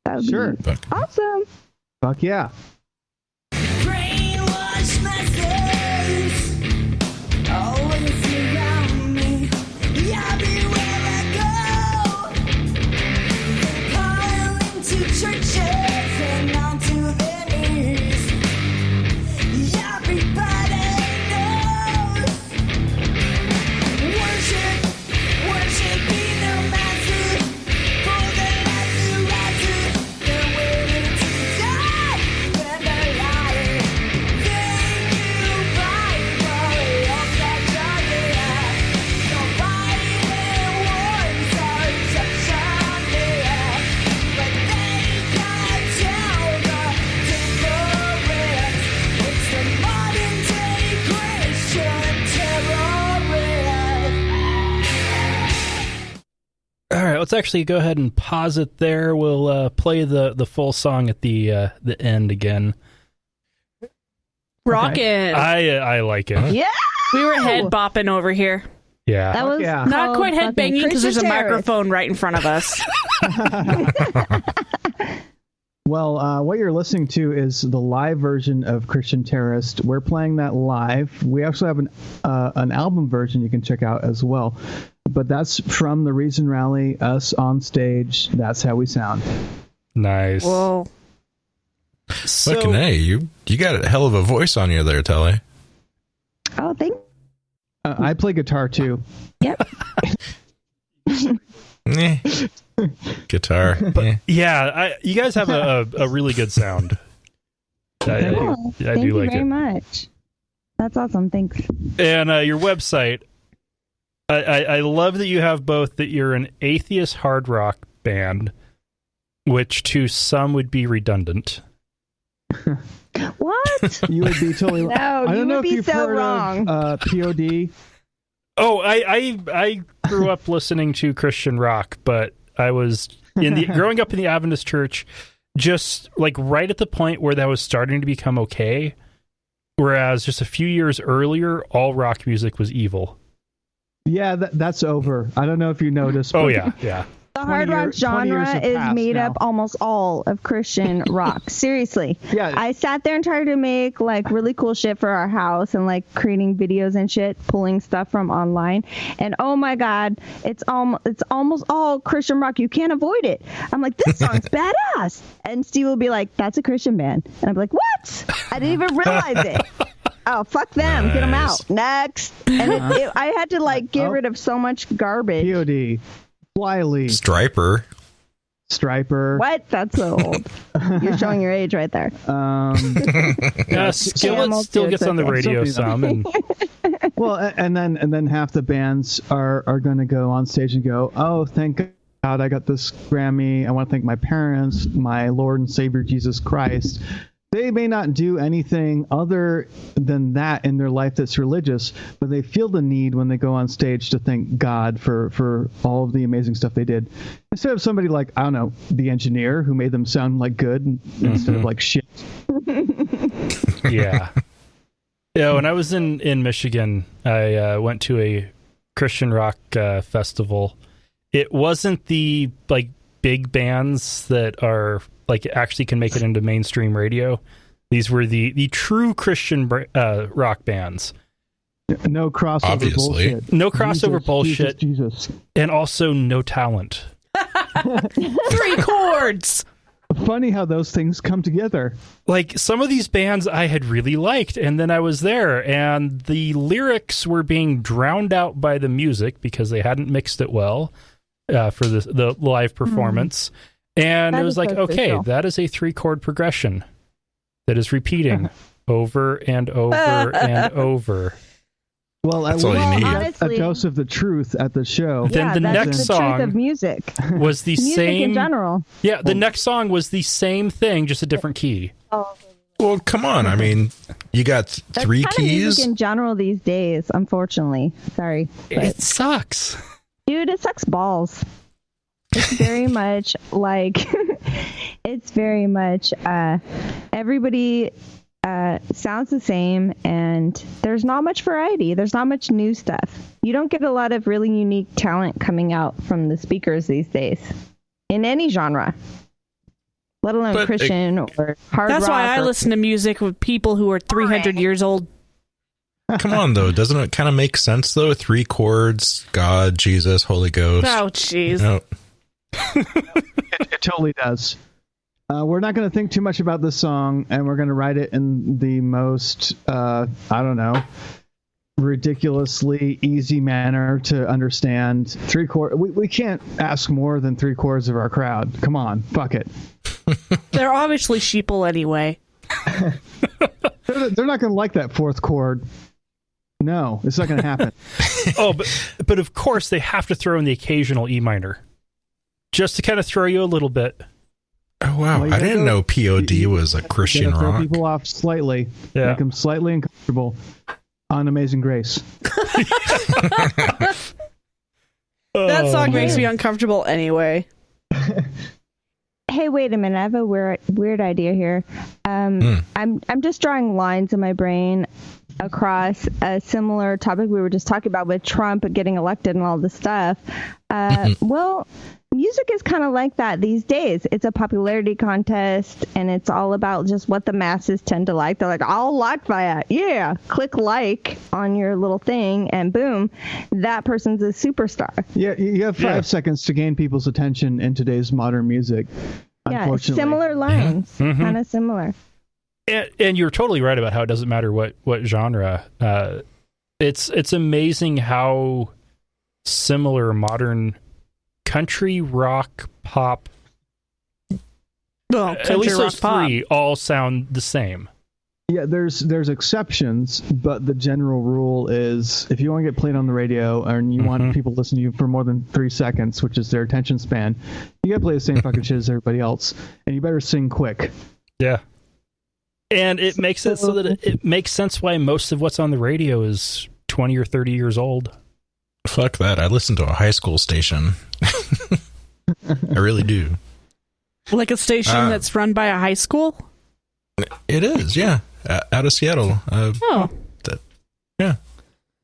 F: That would
C: Sure.
F: be awesome.
C: Fuck yeah.
H: Brainwash messages always around me. Yeah, everywhere I go. Calling to churches and onto their knees. Everybody knows. Worship be no master. For the life you rise, they're waiting to die. When they're lying, thank you, Bible, all that joy. Nobody warns are such on there, but they can't tell the difference. It's the modern day Christian terrorist.
A: All right. Let's actually go ahead and pause it there. We'll play the full song at the end again.
B: Rockin'.
A: I like it.
F: Yeah.
B: We were head bopping over here.
A: Yeah.
F: That was
C: yeah.
B: Not
F: called
B: quite head
F: fucking
B: banging because there's a
F: Christian terrorist.
B: microphone right in front of us.
C: Well, what you're listening to is the live version of Christian Terrorist. We're playing that live. We also have an album version you can check out as well. But that's from the Reason Rally, us on stage. That's how we sound.
A: Nice.
B: Whoa.
E: Fucking A, you got a hell of a voice on you there, Telly.
F: Oh, thank
C: I play guitar too.
F: Yep.
E: Eh. Guitar. Eh.
A: Yeah, you guys have a really good sound. I
F: Thank
A: do
F: you
A: like
F: very
A: it.
F: much. That's awesome. Thanks.
A: And your website, I love that you have both that you're an atheist hard rock band, which to some would be redundant.
F: What?
C: You would be totally
F: No,
C: I
F: you
C: don't know
F: would
C: if
F: be
C: you've
F: so
C: heard
F: wrong.
C: of POD.
A: Oh, I grew up listening to Christian rock, but I was growing up in the Adventist church, just like right at the point where that was starting to become okay. Whereas just a few years earlier, all rock music was evil.
C: Yeah, that's over. I don't know if you noticed.
A: Oh
C: but
A: yeah.
F: The hard rock
C: 20 years
F: genre
C: have
F: is
C: passed
F: made
C: now.
F: up almost all of Christian rock. Seriously.
C: Yeah.
F: I sat there and tried to make like really cool shit for our house and like creating videos and shit, pulling stuff from online. And oh my God, it's almost all Christian rock. You can't avoid it. I'm like, this song's badass. And Steve will be like, that's a Christian band. And I'm like, what? I didn't even realize it. Oh, fuck them. Get them
E: Nice.
F: out. Next. And I had to like get rid of so much garbage.
C: POD, Flyleaf,
E: Striper.
C: Striper.
F: What? That's so old. You're showing your age right there.
A: Skillet still gets on the radio some, and
C: Well, and then half the bands are going to go on stage and go, oh, thank God I got this Grammy. I want to thank my parents, my Lord and Savior Jesus Christ. They may not do anything other than that in their life that's religious, but they feel the need when they go on stage to thank God for all of the amazing stuff they did. Instead of somebody like, I don't know, the engineer who made them sound like good instead of like shit.
A: yeah. Yeah, when I was in Michigan, I went to a Christian rock festival. It wasn't the like big bands that are like actually can make it into mainstream radio. These were the true Christian rock bands.
C: No crossover
E: Obviously.
C: bullshit.
A: No crossover bullshit.
C: Jesus.
A: And also no talent.
B: 3 chords.
C: Funny how those things come together.
A: Like some of these bands I had really liked, and then I was there and the lyrics were being drowned out by the music because they hadn't mixed it well for the live performance. And
F: That
A: it was
F: is
A: like,
F: so
A: okay,
F: official.
A: that is a 3-chord progression. that is repeating over and over and over.
C: Well,
E: That's all you need.
F: Honestly,
C: a dose of the truth at the show.
A: Then the
F: that's
A: next
F: the
A: song
F: truth of music.
A: was the
F: Music
A: same.
F: in general.
A: Yeah, the next song was the same thing, just a different key.
E: Well, come on. I mean, you got
F: That's
E: three
F: kind of music
E: keys.
F: in general these days, unfortunately. Sorry. But,
A: It sucks.
F: dude, it sucks balls. It's very much like, it's very much, everybody sounds the same, and there's not much variety. There's not much new stuff. You don't get a lot of really unique talent coming out from the speakers these days in any genre, let alone
E: But
F: Christian or hard
B: That's
F: rock.
B: why I listen to music with people who are 300 years old.
E: Come on, though. Doesn't it kind of make sense, though? 3 chords, God, Jesus, Holy Ghost.
B: Oh, jeez.
E: No.
C: It totally does. We're not going to think too much about this song, and we're going to write it in the most, I don't know, ridiculously easy manner to understand. 3 chords. We can't ask more than 3 chords of our crowd. Come on, fuck it.
B: They're obviously sheeple anyway.
C: They're not going to like that 4th chord. No, it's not going to happen.
A: Oh, but of course they have to throw in the occasional E minor, just to kind of throw you a little bit.
E: Oh, wow.
C: Well, you
E: I
C: gotta
E: didn't
C: go-
E: know POD was a Christian
C: Gotta throw
E: rock.
C: people off slightly,
A: Yeah.
C: make them slightly uncomfortable on Amazing Grace.
B: That song makes
A: man.
B: me uncomfortable anyway.
F: Hey, wait a minute! I have a weird idea here. I'm just drawing lines in my brain across a similar topic we were just talking about with Trump getting elected and all this stuff. Well, music is kind of like that these days. It's a popularity contest, and it's all about just what the masses tend to like. They're like, I'll like that. Yeah. Click like on your little thing, and boom, that person's a superstar.
C: Yeah, you have 5 seconds to gain people's attention in today's modern music.
F: Yeah,
C: Unfortunately.
F: similar lines.
A: Mhm.
F: Kind of similar.
A: And you're totally right about how it doesn't matter what genre. It's amazing how similar modern country, rock, pop,
B: Well,
A: at
B: country
A: least
B: rock
A: those
B: pop.
A: 3 all sound the same.
C: Yeah, there's exceptions, but the general rule is if you want to get played on the radio and you want people to listen to you for more than 3 seconds, which is their attention span, you gotta play the same fucking shit as everybody else, and you better sing quick.
A: Yeah. And it makes it so that it makes sense why most of what's on the radio is 20 or 30 years old.
E: Fuck that. I listen to a high school station. I really do.
B: Like a station that's run by a high school?
E: It is, yeah. Out of Seattle.
B: Oh.
E: Yeah.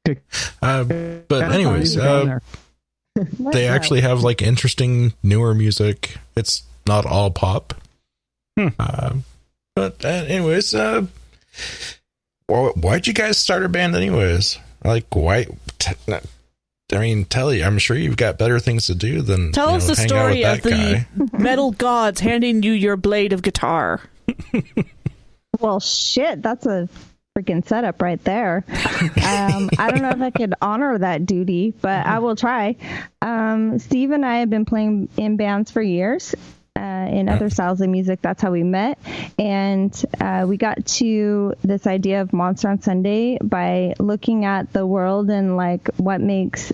C: Okay.
E: But anyways, they actually have like interesting newer music. It's not all pop. But anyways, why'd you guys start a band anyways? Like, why? I mean, Telly, I'm sure you've got better things to do than
B: Tell us the
E: hang out
B: story
E: with
B: of
E: that guy.
B: the metal gods handing you your blade of guitar.
F: Well, shit, that's a freaking setup right there. I don't know if I could honor that duty, but I will try. Steve and I have been playing in bands for years. In other styles of music. That's how we met. And we got to this idea of Monster on Sunday by looking at the world and like what makes,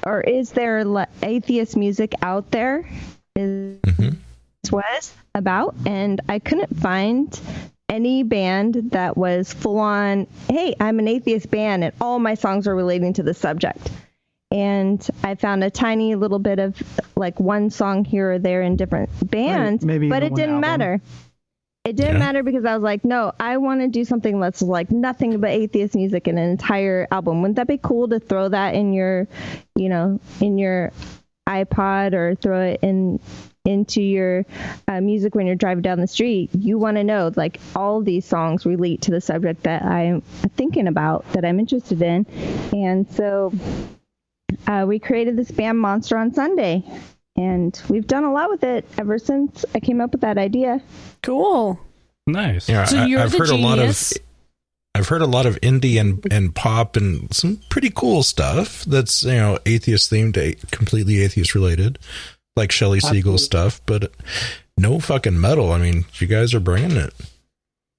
F: or is there atheist music out there? Is what it's about. And I couldn't find any band that was full on, hey, I'm an atheist band and all my songs are relating to the subject. And I found a tiny little bit of like one song here or there in different bands,
C: Maybe
F: but
C: even
F: it
C: one
F: didn't
C: album.
F: matter. It didn't matter because I was like, no, I want to do something that's like nothing but atheist music in an entire album. Wouldn't that be cool to throw that in your, in your iPod or throw it into your music when you're driving down the street? You want to know, like, all these songs relate to the subject that I'm thinking about, that I'm interested in. And so we created this band Monster on Sunday, and we've done a lot with it ever since I came up with that idea.
B: Cool.
A: Nice.
E: Yeah,
B: So you're
E: I've
B: the
E: heard
B: genius.
E: I've heard a lot of indie and pop and some pretty cool stuff that's, atheist themed, completely atheist related, like Shelley Siegel stuff, but no fucking metal. I mean, you guys are bringing it.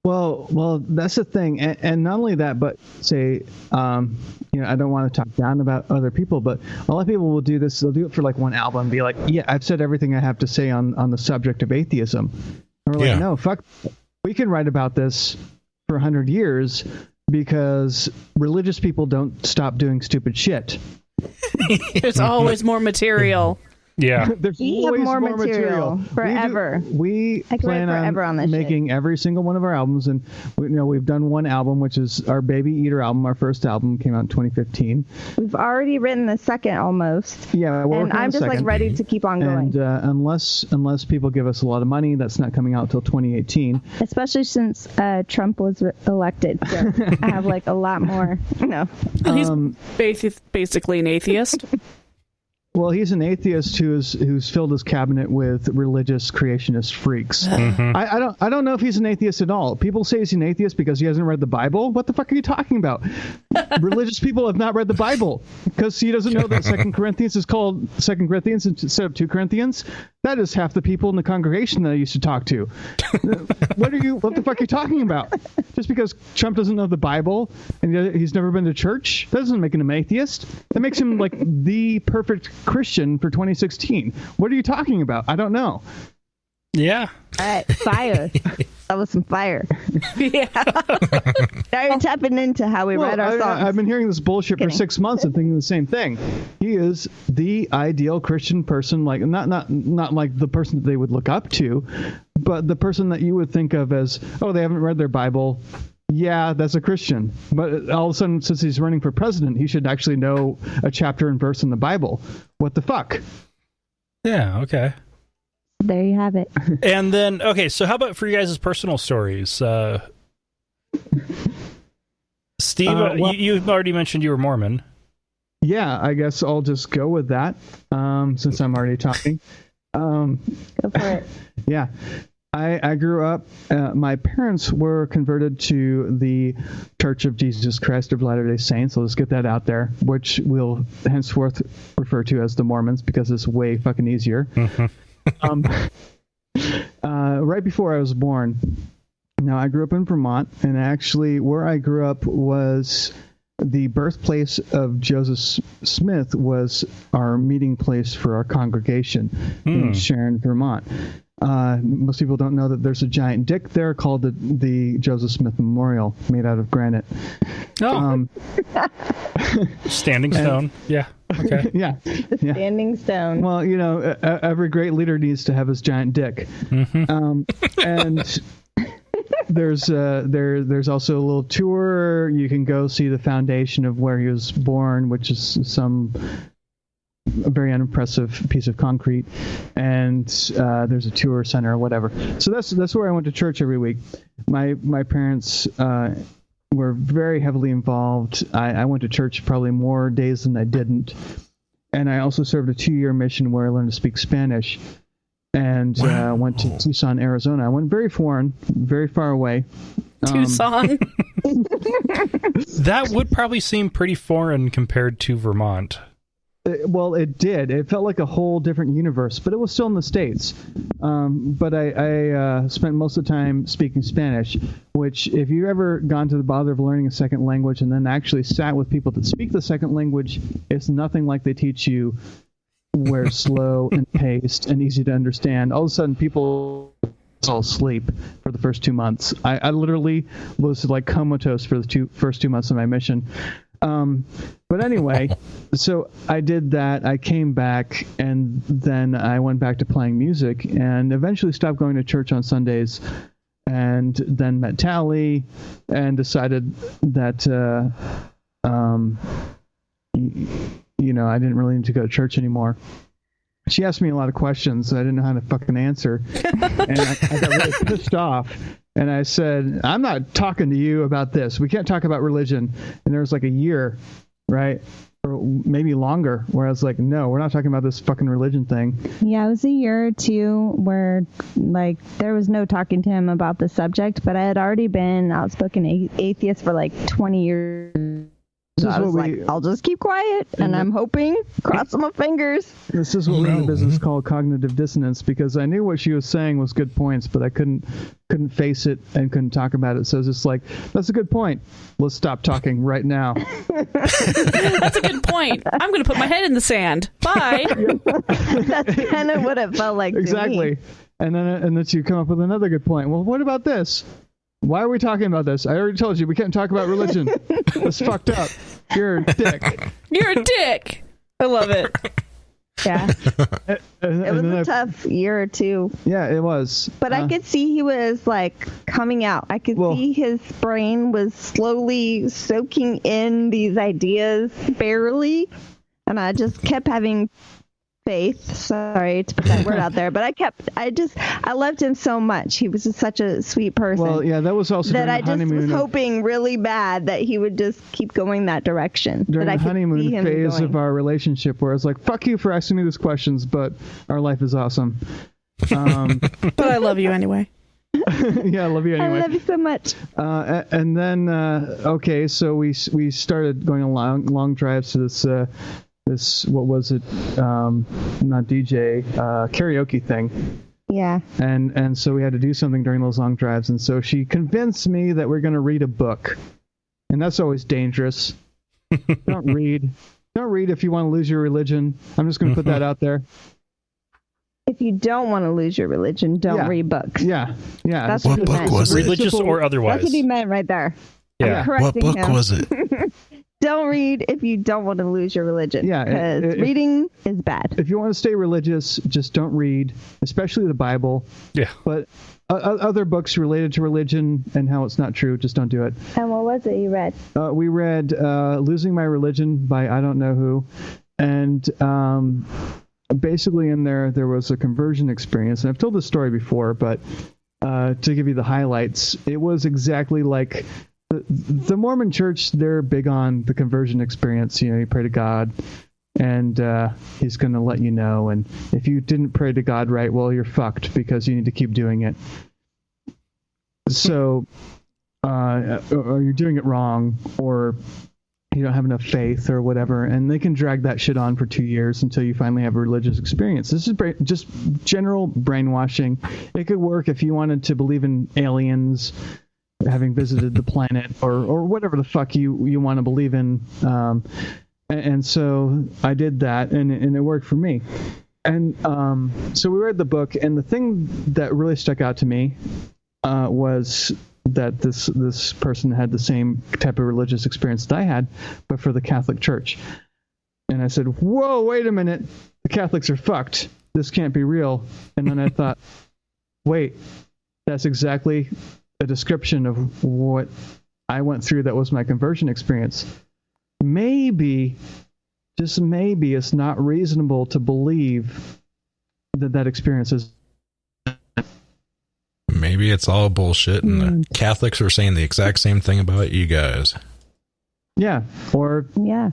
C: Well, that's the thing, and not only that, but say, I don't want to talk down about other people, but a lot of people will do this. They'll do it for like one album, and be like, "Yeah, I've said everything I have to say on the subject of atheism." And we're like, "No, fuck, we can write about this for 100 years because religious people don't stop doing stupid shit."
B: There's always more material.
A: Yeah.
C: There's
F: We have
C: always
F: more material forever.
C: We
F: I can
C: plan
F: write forever on this
C: making every single one of our albums, and we've done one album, which is our Baby Eater album. Our first album came out in 2015.
F: We've already written the second almost.
C: Yeah, we're
F: and
C: working on
F: I'm
C: the
F: just like
C: second.
F: ready to keep on going.
C: And unless people give us a lot of money, that's not coming out till 2018.
F: Especially since Trump was elected. So I have like a lot more,
B: He's basically an atheist.
C: Well, he's an atheist who's filled his cabinet with religious creationist freaks. I don't know if he's an atheist at all. People say he's an atheist because he hasn't read the Bible. What the fuck are you talking about? Religious people have not read the Bible because he doesn't know that 2 Corinthians is called 2 Corinthians instead of 2 Corinthians. That is half the people in the congregation that I used to talk to. What the fuck are you talking about? Just because Trump doesn't know the Bible and he's never been to church, that doesn't make him an atheist. That makes him like the perfect Christian for 2016. What are you talking about? I don't know.
A: Yeah.
F: All right, fire. That was some fire.
B: Yeah.
F: Now you're tapping into how we write our songs.
C: I've been hearing this bullshit
F: Kidding.
C: for 6 months and thinking the same thing. He is the ideal Christian person, like not like the person that they would look up to, but the person that you would think of as, oh, they haven't read their Bible. Yeah, that's a Christian. But all of a sudden, since he's running for president, he should actually know a chapter and verse in the Bible. What the fuck?
A: Yeah. Okay.
F: There you have it.
A: And then, okay, so how about for you guys' personal stories? Steve, you already mentioned you were Mormon.
C: Yeah, I guess I'll just go with that since I'm already talking.
F: Go for it.
C: Yeah. I grew up, my parents were converted to the Church of Jesus Christ of Latter-day Saints, so let's get that out there, which we'll henceforth refer to as the Mormons because it's way fucking easier. Right before I was born, now I grew up in Vermont, and actually where I grew up was the birthplace of Joseph Smith, was our meeting place for our congregation in Sharon, Vermont. Most people don't know that there's a giant dick there called the Joseph Smith Memorial, made out of granite.
A: Oh. Standing stone. Yeah. Okay.
C: Yeah.
F: Standing stone.
C: Well, every great leader needs to have his giant dick. And there's also a little tour. You can go see the foundation of where he was born, which is a very unimpressive piece of concrete, and there's a tour center or whatever. So that's where I went to church every week. My parents were very heavily involved. I went to church probably more days than I didn't, and I also served a 2-year mission where I learned to speak Spanish, and went to Tucson, Arizona. I went very foreign, very far away.
B: Tucson.
A: That would probably seem pretty foreign compared to Vermont.
C: Well, it did. It felt like a whole different universe, but it was still in the States. But I spent most of the time speaking Spanish, which if you've ever gone to the bother of learning a second language and then actually sat with people that speak the second language, it's nothing like they teach you, where it's slow and paced and easy to understand. All of a sudden, people all asleep for the first 2 months. I literally was like comatose for the first 2 months of my mission. But anyway, so I did that. I came back, and then I went back to playing music, and eventually stopped going to church on Sundays, and then met Tally, and decided that, I didn't really need to go to church anymore. She asked me a lot of questions that I didn't know how to fucking answer, and I got really pissed off. And I said, I'm not talking to you about this. We can't talk about religion. And there was like a year, right? Or maybe longer, where I was like, no, we're not talking about this fucking religion thing.
F: Yeah, it was a year or two where, like, there was no talking to him about the subject, but I had already been outspoken atheist for like 20 years
C: This
F: So
C: is
F: I was
C: what
F: like,
C: we-
F: I'll just keep quiet, and I'm hoping, crossing my fingers.
C: This is what we in the business call cognitive dissonance, because I knew what she was saying was good points, but I couldn't face it and couldn't talk about it. So it's just like, that's a good point. Let's stop talking right now.
B: That's a good point. I'm going to put my head in the sand. Bye.
F: That's kind of what it felt like to
C: Exactly.
F: me.
C: And then you come up with another good point. Well, what about this? Why are we talking about this? I already told you we can't talk about religion. That's fucked up. You're a dick.
B: You're a dick. I love it.
F: Yeah.
C: And
F: It was
C: then
F: a tough year or two.
C: Yeah, it was.
F: But I could see he was like coming out. I could see his brain was slowly soaking in these ideas barely. And I just kept having faith. Sorry to put that word out there. But I loved him so much. He was just such a sweet person.
C: Well, yeah, that was also
F: that
C: during
F: I
C: the
F: just
C: honeymoon.
F: was hoping really bad that he would just keep going that direction.
C: During
F: that I
C: the
F: could
C: honeymoon
F: see him
C: phase
F: going.
C: of our relationship, where I was like, fuck you for asking me these questions, but our life is awesome.
B: But I love you anyway.
C: Yeah, I love you anyway.
F: I love you so much.
C: And then, okay, so we started going on long drives to this what was it? Not DJ, karaoke thing.
F: Yeah.
C: And so we had to do something during those long drives, and so she convinced me that we're going to read a book, and that's always dangerous. Don't read if you want to lose your religion. I'm just going to put that out there.
F: If you don't want to lose your religion, don't read books.
C: Yeah.
F: That's
E: What
F: what he
E: book
F: meant.
E: was it?
A: Religious or otherwise.
F: That's what he meant right there.
A: Yeah.
F: I'm correcting
E: What book
F: him.
E: was it?
F: Don't read if you don't want to lose your religion.
C: Yeah,
F: because reading is bad.
C: If you want to stay religious, just don't read, especially the Bible.
A: Yeah.
C: But other books related to religion and how it's not true, just don't do it.
F: And what was it you read?
C: We read Losing My Religion by I don't know who. And basically in there was a conversion experience. And I've told this story before, but to give you the highlights, it was exactly like the Mormon church. They're big on the conversion experience. You know, you pray to God and he's going to let you know. And if you didn't pray to God right, well, you're fucked because you need to keep doing it. So, or you're doing it wrong, or you don't have enough faith or whatever, and they can drag that shit on for 2 years until you finally have a religious experience. This is just general brainwashing. It could work if you wanted to believe in aliens having visited the planet, or whatever the fuck you want to believe in. And so I did that, and it worked for me. And so we read the book, and the thing that really stuck out to me was that this person had the same type of religious experience that I had, but for the Catholic Church. And I said, whoa, wait a minute. The Catholics are fucked. This can't be real. And then I thought, wait, that's exactly a description of what I went through. That was my conversion experience. Maybe, just maybe, it's not reasonable to believe that experience is.
E: Maybe it's all bullshit, and the Catholics are saying the exact same thing about you guys.
C: Yeah, or
F: Yeah.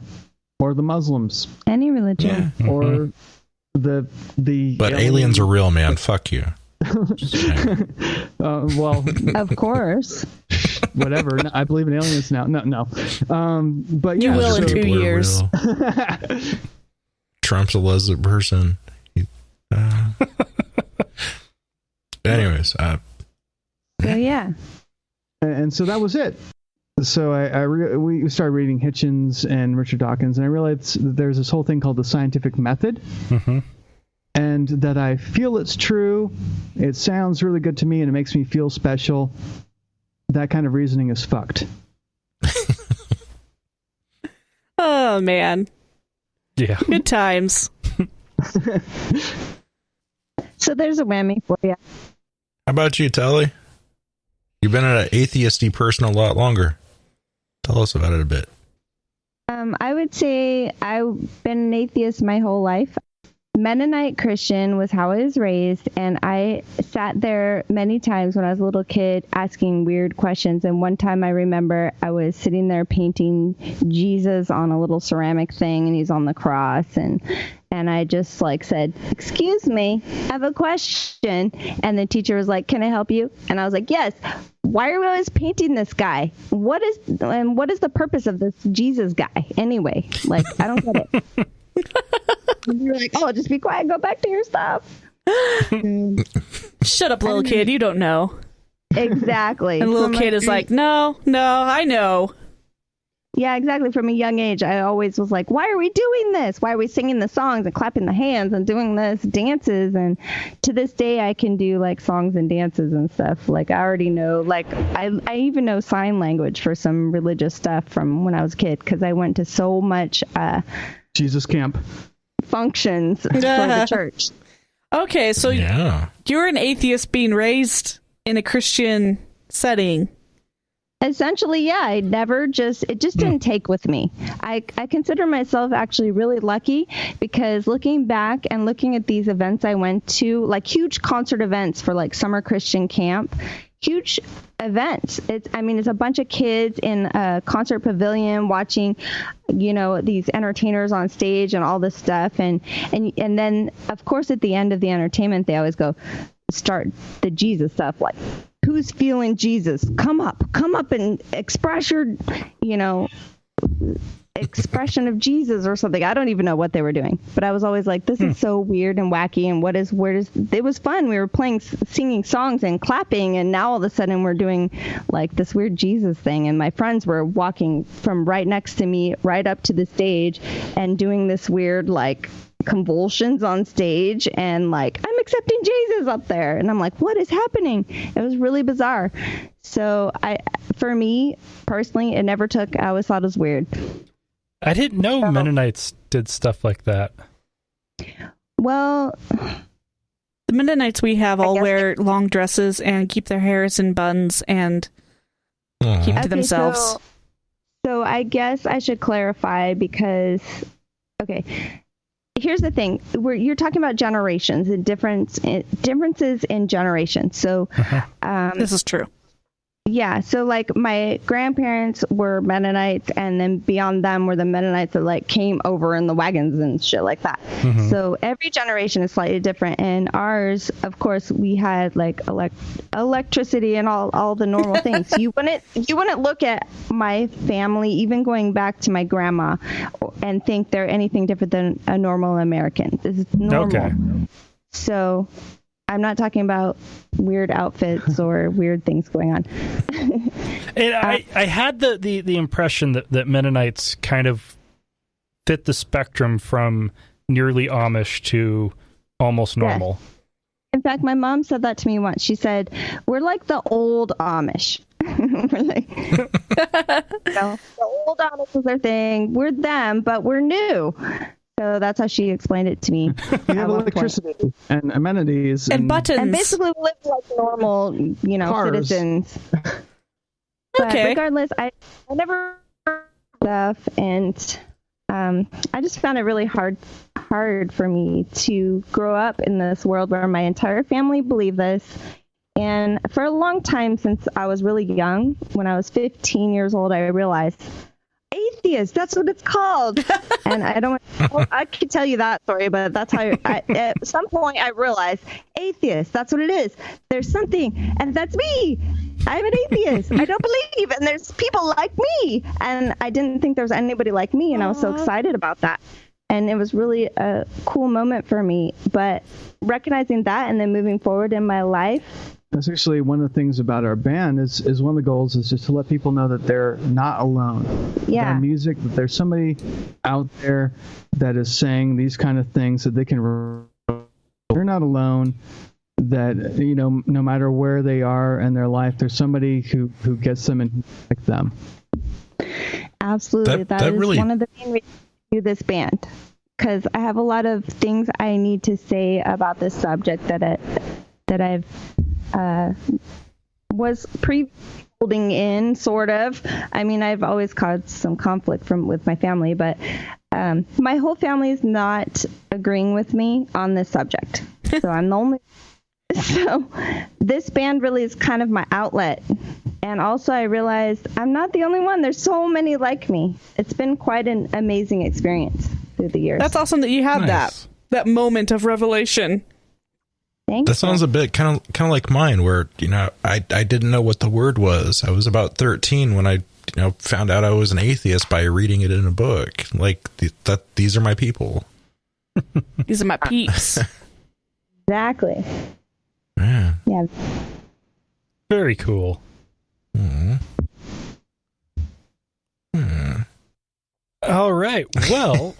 C: or the Muslims,
F: Any religion.
C: or the.
E: But aliens are real, man. Fuck you.
C: Well,
F: Of course.
C: whatever. No, I believe in aliens now. No. But
B: You
C: yeah,
B: will in
C: so-
B: 2 years.
E: Trump's a lizard person. Anyways,
F: So yeah.
C: And so that was it. So we started reading Hitchens and Richard Dawkins, and I realized that there's this whole thing called the scientific method, and that I feel it's true. It sounds really good to me, and it makes me feel special. That kind of reasoning is fucked.
B: Oh, man.
A: Yeah.
B: Good times.
F: So there's a whammy for you.
E: how about you, Tully? You've been an atheisty person a lot longer. Tell us about it a bit.
F: I would say I've been an atheist my whole life. Mennonite Christian was how I was raised, and I sat there many times when I was a little kid asking weird questions. And one time I remember I was sitting there painting Jesus on a little ceramic thing, and he's on the cross, and I just said, "Excuse me, I have a question." And the teacher was like, "Can I help you?" And I was like, "Yes. why are we always painting this guy? What is the purpose of this Jesus guy anyway? Like, I don't get it. And you're like, oh, just be quiet, go back to your stuff.
B: Shut up, little kid. You don't know.
F: Exactly.
B: And the little kid is like, no, I know.
F: Yeah, exactly. From a young age, I always was like, why are we doing this? Why are we singing the songs and clapping the hands and doing this dances? And to this day, I can do like songs and dances and stuff. Like, I already know, like, I even know sign language for some religious stuff from when I was a kid, because I went to so much
C: Jesus camp
F: functions for the church.
B: Okay, so you're an atheist being raised in a Christian setting.
F: Essentially, yeah. It just didn't take with me. I consider myself actually really lucky, because looking back and looking at these events I went to, like huge concert events for like summer Christian camp, huge events. It's a bunch of kids in a concert pavilion watching, these entertainers on stage and all this stuff. And then, of course, at the end of the entertainment, they always start the Jesus stuff, like, who's feeling Jesus? Come up and express your, expression of Jesus or something. I don't even know what they were doing, but I was always like, this is so weird and wacky. And it was fun. We were singing songs and clapping. And now all of a sudden we're doing like this weird Jesus thing. And my friends were walking from right next to me, right up to the stage, and doing this weird, like, convulsions on stage, and like, I'm accepting Jesus up there, and I'm like, what is happening? It was really bizarre. So for me personally, it never took. I always thought it was weird.
A: I didn't know Mennonites did stuff like that.
F: Well,
B: the Mennonites we have all wear long dresses and keep their hairs in buns and keep to themselves.
F: So I guess I should clarify, because here's the thing. You're talking about generations and differences in generations. So
B: this is true.
F: Yeah. So like my grandparents were Mennonites, and then beyond them were the Mennonites that like came over in the wagons and shit like that. Mm-hmm. So every generation is slightly different. And ours, of course, we had like electricity and all the normal things. You wouldn't look at my family, even going back to my grandma, and think they're anything different than a normal American. This is normal. Okay. So I'm not talking about weird outfits or weird things going on.
A: And I had the impression that Mennonites kind of fit the spectrum from nearly Amish to almost normal.
F: Yes. In fact, my mom said that to me once. She said, we're like the old Amish. We're like, the old Amish is their thing. We're them, but we're new. So that's how she explained it to me.
C: We have electricity and amenities
B: and buttons.
F: And basically we live like normal, cars. Citizens. But regardless, I never stuff, and I just found it really hard for me to grow up in this world where my entire family believed this. And for a long time, since I was really young, when I was 15 years old, I realized atheist, that's what it's called. And I could tell you that story, but that's how at some point I realized atheist, that's what it is. There's something, and that's me. I'm an atheist. I don't believe, and there's people like me, and I didn't think there was anybody like me, and I was so excited about that. And it was really a cool moment for me. But recognizing that and then moving forward in my life,
C: that's actually one of the things about our band is one of the goals is just to let people know that they're not alone.
F: Yeah.
C: Our music, that there's somebody out there that is saying these kind of things, that they can, they're not alone, that, no matter where they are in their life, there's somebody who gets them and like them.
F: Absolutely. That is really one of the main reasons I do this band, because I have a lot of things I need to say about this subject that I've was holding in, sort of. I mean, I've always caused some conflict with my family, but my whole family is not agreeing with me on this subject. So I'm the only. So this band really is kind of my outlet. And also I realized I'm not the only one. There's so many like me. It's been quite an amazing experience through the years.
B: That's awesome that you had that moment of revelation.
F: Thanks.
E: That sounds a bit kind of like mine, where I didn't know what the word was. I was about 13 when I found out I was an atheist by reading it in a book. Like these are my people.
B: These are my peeps.
F: Exactly.
E: Yeah.
F: Yeah.
A: Very cool. All right. Well,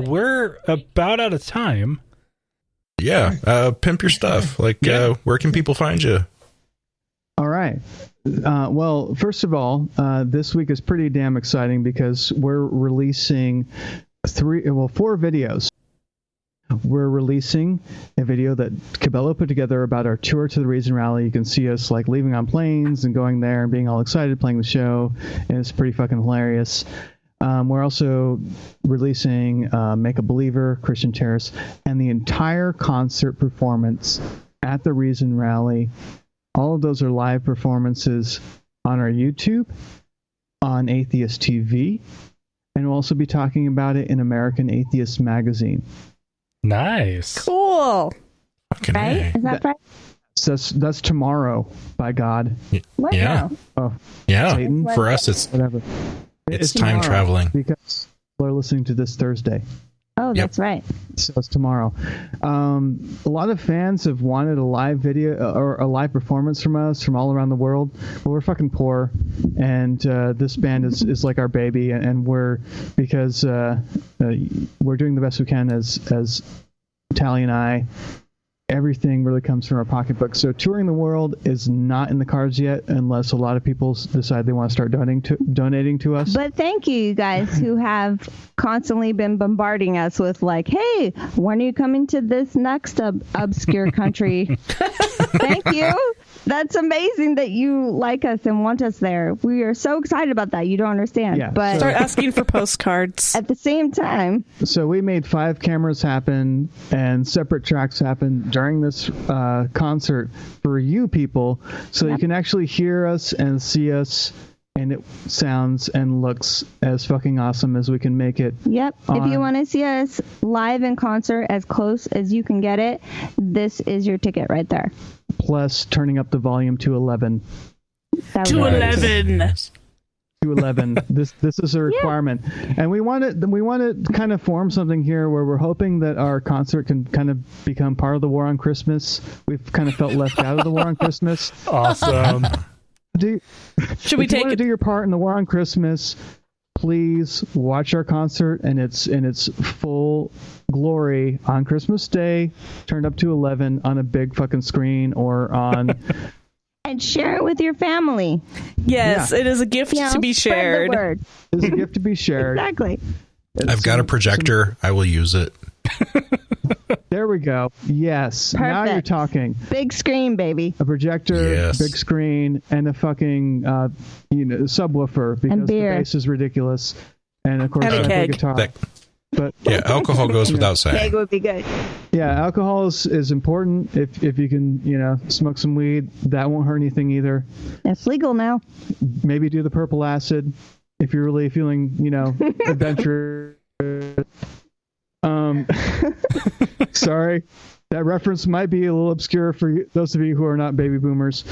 A: we're about out of time.
E: Yeah. Pimp your stuff. Like, where can people find you?
C: All right. Well, first of all, this week is pretty damn exciting because we're releasing 4 videos. We're releasing a video that Cabello put together about our tour to the Reason Rally. You can see us like leaving on planes and going there and being all excited, playing the show, and it's pretty fucking hilarious. We're also releasing Make a Believer, Christian Terrace, and the entire concert performance at the Reason Rally. All of those are live performances on our YouTube, on Atheist TV, and we'll also be talking about it in American Atheist Magazine.
A: Nice.
B: Cool.
E: Fucking
F: Right?
E: A.
F: Is that right?
C: That's tomorrow, by God.
F: What
E: Yeah.
F: now?
C: Oh,
E: Yeah.
C: Satan?
E: For us, it's
C: Whatever.
E: It's time
C: tomorrow
E: traveling.
C: because people are listening to this Thursday.
F: Oh,
E: Yep.
F: that's right.
C: So it's tomorrow. A lot of fans have wanted a live video or a live performance from us from all around the world. But we're fucking poor, and this band is like our baby, and we're because we're doing the best we can as Tally and I. Everything really comes from our pocketbook. So touring the world is not in the cards yet unless a lot of people decide they want to start donating to us.
F: But thank you guys who have constantly been bombarding us with like, hey, when are you coming to this next obscure country? Thank you. That's amazing that you like us and want us there. We are so excited about that. You don't understand.
C: Yeah,
F: but
B: Start asking for postcards.
F: at the same time,
C: So we made 5 cameras happen and separate tracks happen during this concert for you people, so you can actually hear us and see us, and it sounds and looks as fucking awesome as we can make it.
F: yep. If you
C: On-
F: want to see us live in concert as close as you can get it, this is your ticket right there.
C: Plus turning up the volume to 11.
F: That
B: To
F: was-
B: 11.
C: To 11. This is a requirement, and we want to kind of form something here where we're hoping that our concert can kind of become part of the War on Christmas. We've kind of felt left out of the War on Christmas.
A: Awesome.
B: Should we
C: If you
B: take
C: want to
B: it?
C: do your part in the War on Christmas, please watch our concert in its full glory on Christmas Day, turned up to 11 on a big fucking screen or on.
F: And share it with your family.
B: Yes,
C: Yeah.
B: it is a gift
F: You know,
B: to be
F: spread
B: shared.
F: the word.
C: It's a gift to be shared.
F: Exactly.
E: I've got a projector. I will use it.
C: There we go. Yes. Now you're
F: Perfect.
C: talking.
F: Big screen, baby.
C: A projector,
E: Yes.
C: big screen, and a fucking subwoofer because the
F: beer.
C: bass is ridiculous, and of course
B: And a
C: I play
B: keg.
C: guitar.
E: That-
C: But
E: Yeah, alcohol goes without
F: Keg
E: saying.
F: would be good.
C: yeah, alcohol is important. If you can smoke some weed, that won't hurt anything either.
F: It's legal now.
C: Maybe do the purple acid if you're really feeling adventurous. Sorry, that reference might be a little obscure for those of you who are not baby boomers,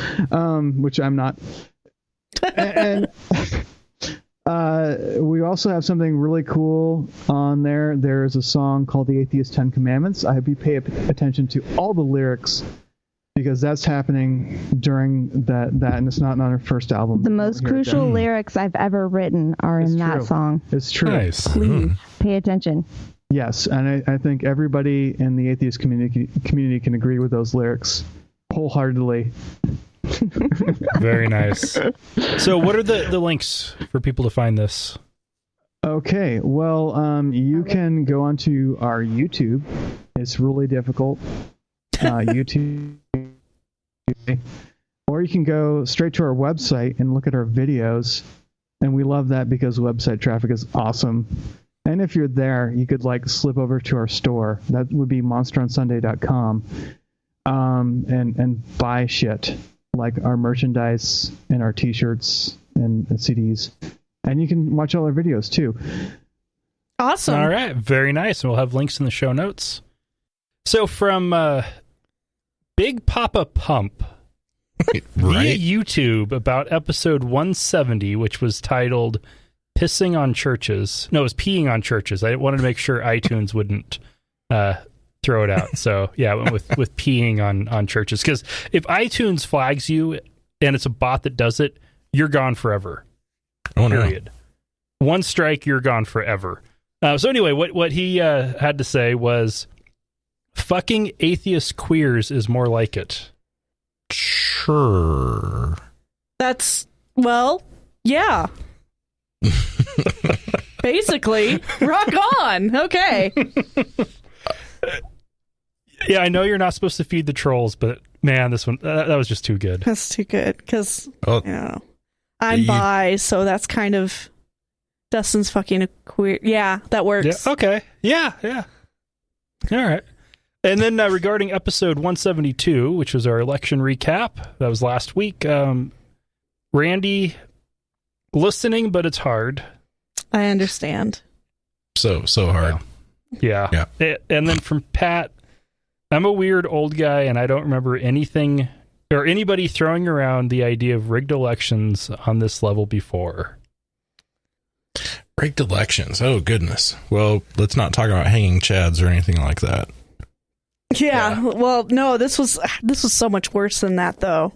C: which I'm not. And we also have something really cool on there. There's a song called The Atheist 10 Commandments. I hope you pay attention to all the lyrics because that's happening during that and it's not on our first album.
F: The most
C: Here it
F: crucial
C: goes.
F: lyrics I've ever written are
C: It's
F: in that
C: true.
F: song.
C: It's true.
A: Nice.
F: Please pay attention.
C: Yes, and I think everybody in the atheist community can agree with those lyrics wholeheartedly.
A: Very nice. So what are the links for people to find this?
C: Okay, well, you can go onto our YouTube. It's really difficult. YouTube. Or you can go straight to our website and look at our videos. And we love that because website traffic is awesome. And if you're there, you could slip over to our store. That would be monsterionsunday.com. And buy shit like our merchandise and our t-shirts and CDs. And you can watch all our videos too.
B: Awesome.
A: All right. Very nice. And we'll have links in the show notes. So from Big Papa Pump via YouTube about episode 170, which was titled Pissing on Churches. No, it was Peeing on Churches. I wanted to make sure iTunes wouldn't throw it out. So, yeah, I went with Peeing on Churches. Because if iTunes flags you and it's a bot that does it, you're gone forever.
E: Oh, no.
A: Period. One strike, you're gone forever. So anyway, what he had to say was, fucking atheist queers is more like it.
E: Sure.
B: That's, well, yeah. Basically, rock on. Okay.
A: Yeah, I know you're not supposed to feed the trolls, but man, this one, that was just too good.
B: That's too good because,
E: Oh,
B: you know, I'm bi, so that's kind of Dustin's fucking a queer. Yeah, that works.
A: Yeah, okay. Yeah. All right. And then regarding episode 172, which was our election recap, that was last week. Randy, listening, but it's hard.
B: I understand.
E: So hard.
A: Yeah. And then from Pat, I'm a weird old guy, and I don't remember anything or anybody throwing around the idea of rigged elections on this level before.
E: Rigged elections. Oh, goodness. Well, let's not talk about hanging chads or anything like that.
B: Yeah. Well, no, this was so much worse than that, though.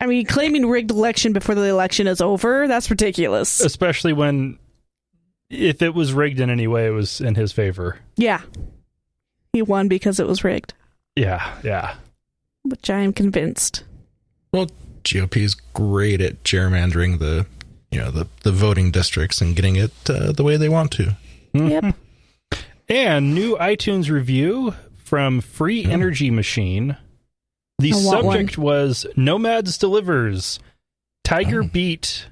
B: I mean, claiming rigged election before the election is over, that's ridiculous.
A: Especially when, if it was rigged in any way, it was in his favor.
B: Yeah. He won because it was rigged.
A: Yeah.
B: Which I am convinced.
E: Well, GOP is great at gerrymandering the voting districts and getting it the way they want to.
B: Yep.
A: And new iTunes review from Free Energy Machine. The subject was Nomads Delivers. Tiger Beat.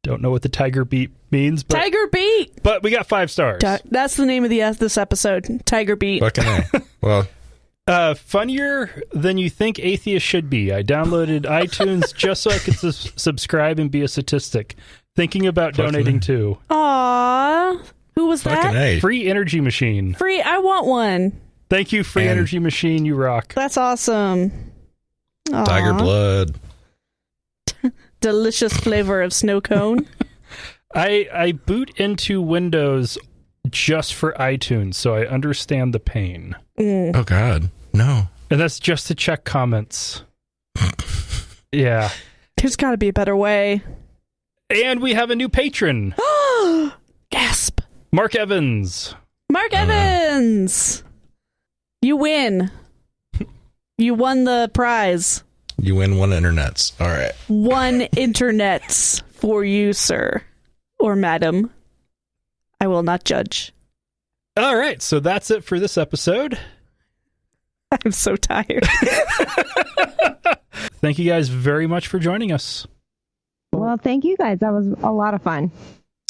A: Don't know what the Tiger Beat means. But,
B: Tiger Beat!
A: But we got 5 stars.
B: That's the name of this episode. Tiger Beat.
E: Fucking A. Well,
A: funnier than you think atheists should be. I downloaded iTunes just so I could subscribe and be a statistic. Thinking about donating too.
B: Aww. Who was
E: fucking
B: that?
E: A.
A: Free Energy Machine.
B: Free. I want one.
A: Thank you, Free Energy Machine. You rock.
B: That's awesome. Aww.
E: Tiger blood.
B: Delicious flavor of snow cone.
A: I boot into Windows just for iTunes, so I understand the pain.
E: Oh, God. No.
A: And that's just to check comments. Yeah.
B: There's got to be a better way.
A: And we have a new patron.
B: Gasp.
A: Mark Evans.
B: Mark Evans! You win. You won the prize.
E: You win 1 internets. All right.
B: 1 internets for you, sir. Or madam. I will not judge.
A: All right, so that's it for this episode.
B: I'm so tired.
A: Thank you guys very much for joining us.
F: Well, thank you guys. That was a lot of fun.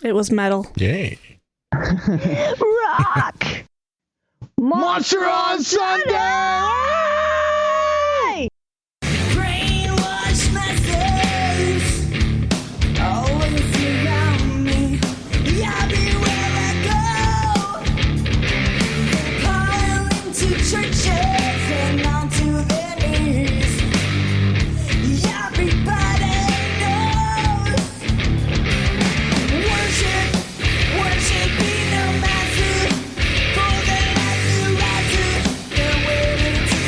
B: It was metal.
E: Yay.
F: Rock! Monster on Sunday!
H: Brainwash masses always around me. I'll be where I go. They pile into churches and onto their knees. Everybody knows. Worship be no master. For the life you rise to, they're waiting to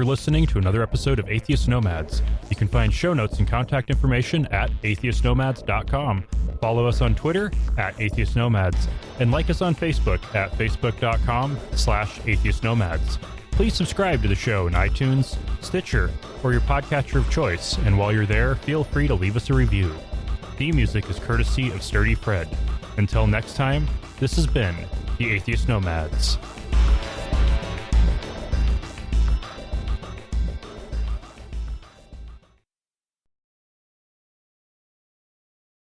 A: for listening to another episode of Atheist Nomads. You can find show notes and contact information at atheistnomads.com. Follow us on Twitter at Atheist Nomads, and like us on Facebook at facebook.com/atheistnomads. Please subscribe to the show in iTunes, Stitcher, or your podcatcher of choice, and while you're there, feel free to leave us a review. Theme music is courtesy of Sturdy Fred. Until next time, this has been the Atheist Nomads.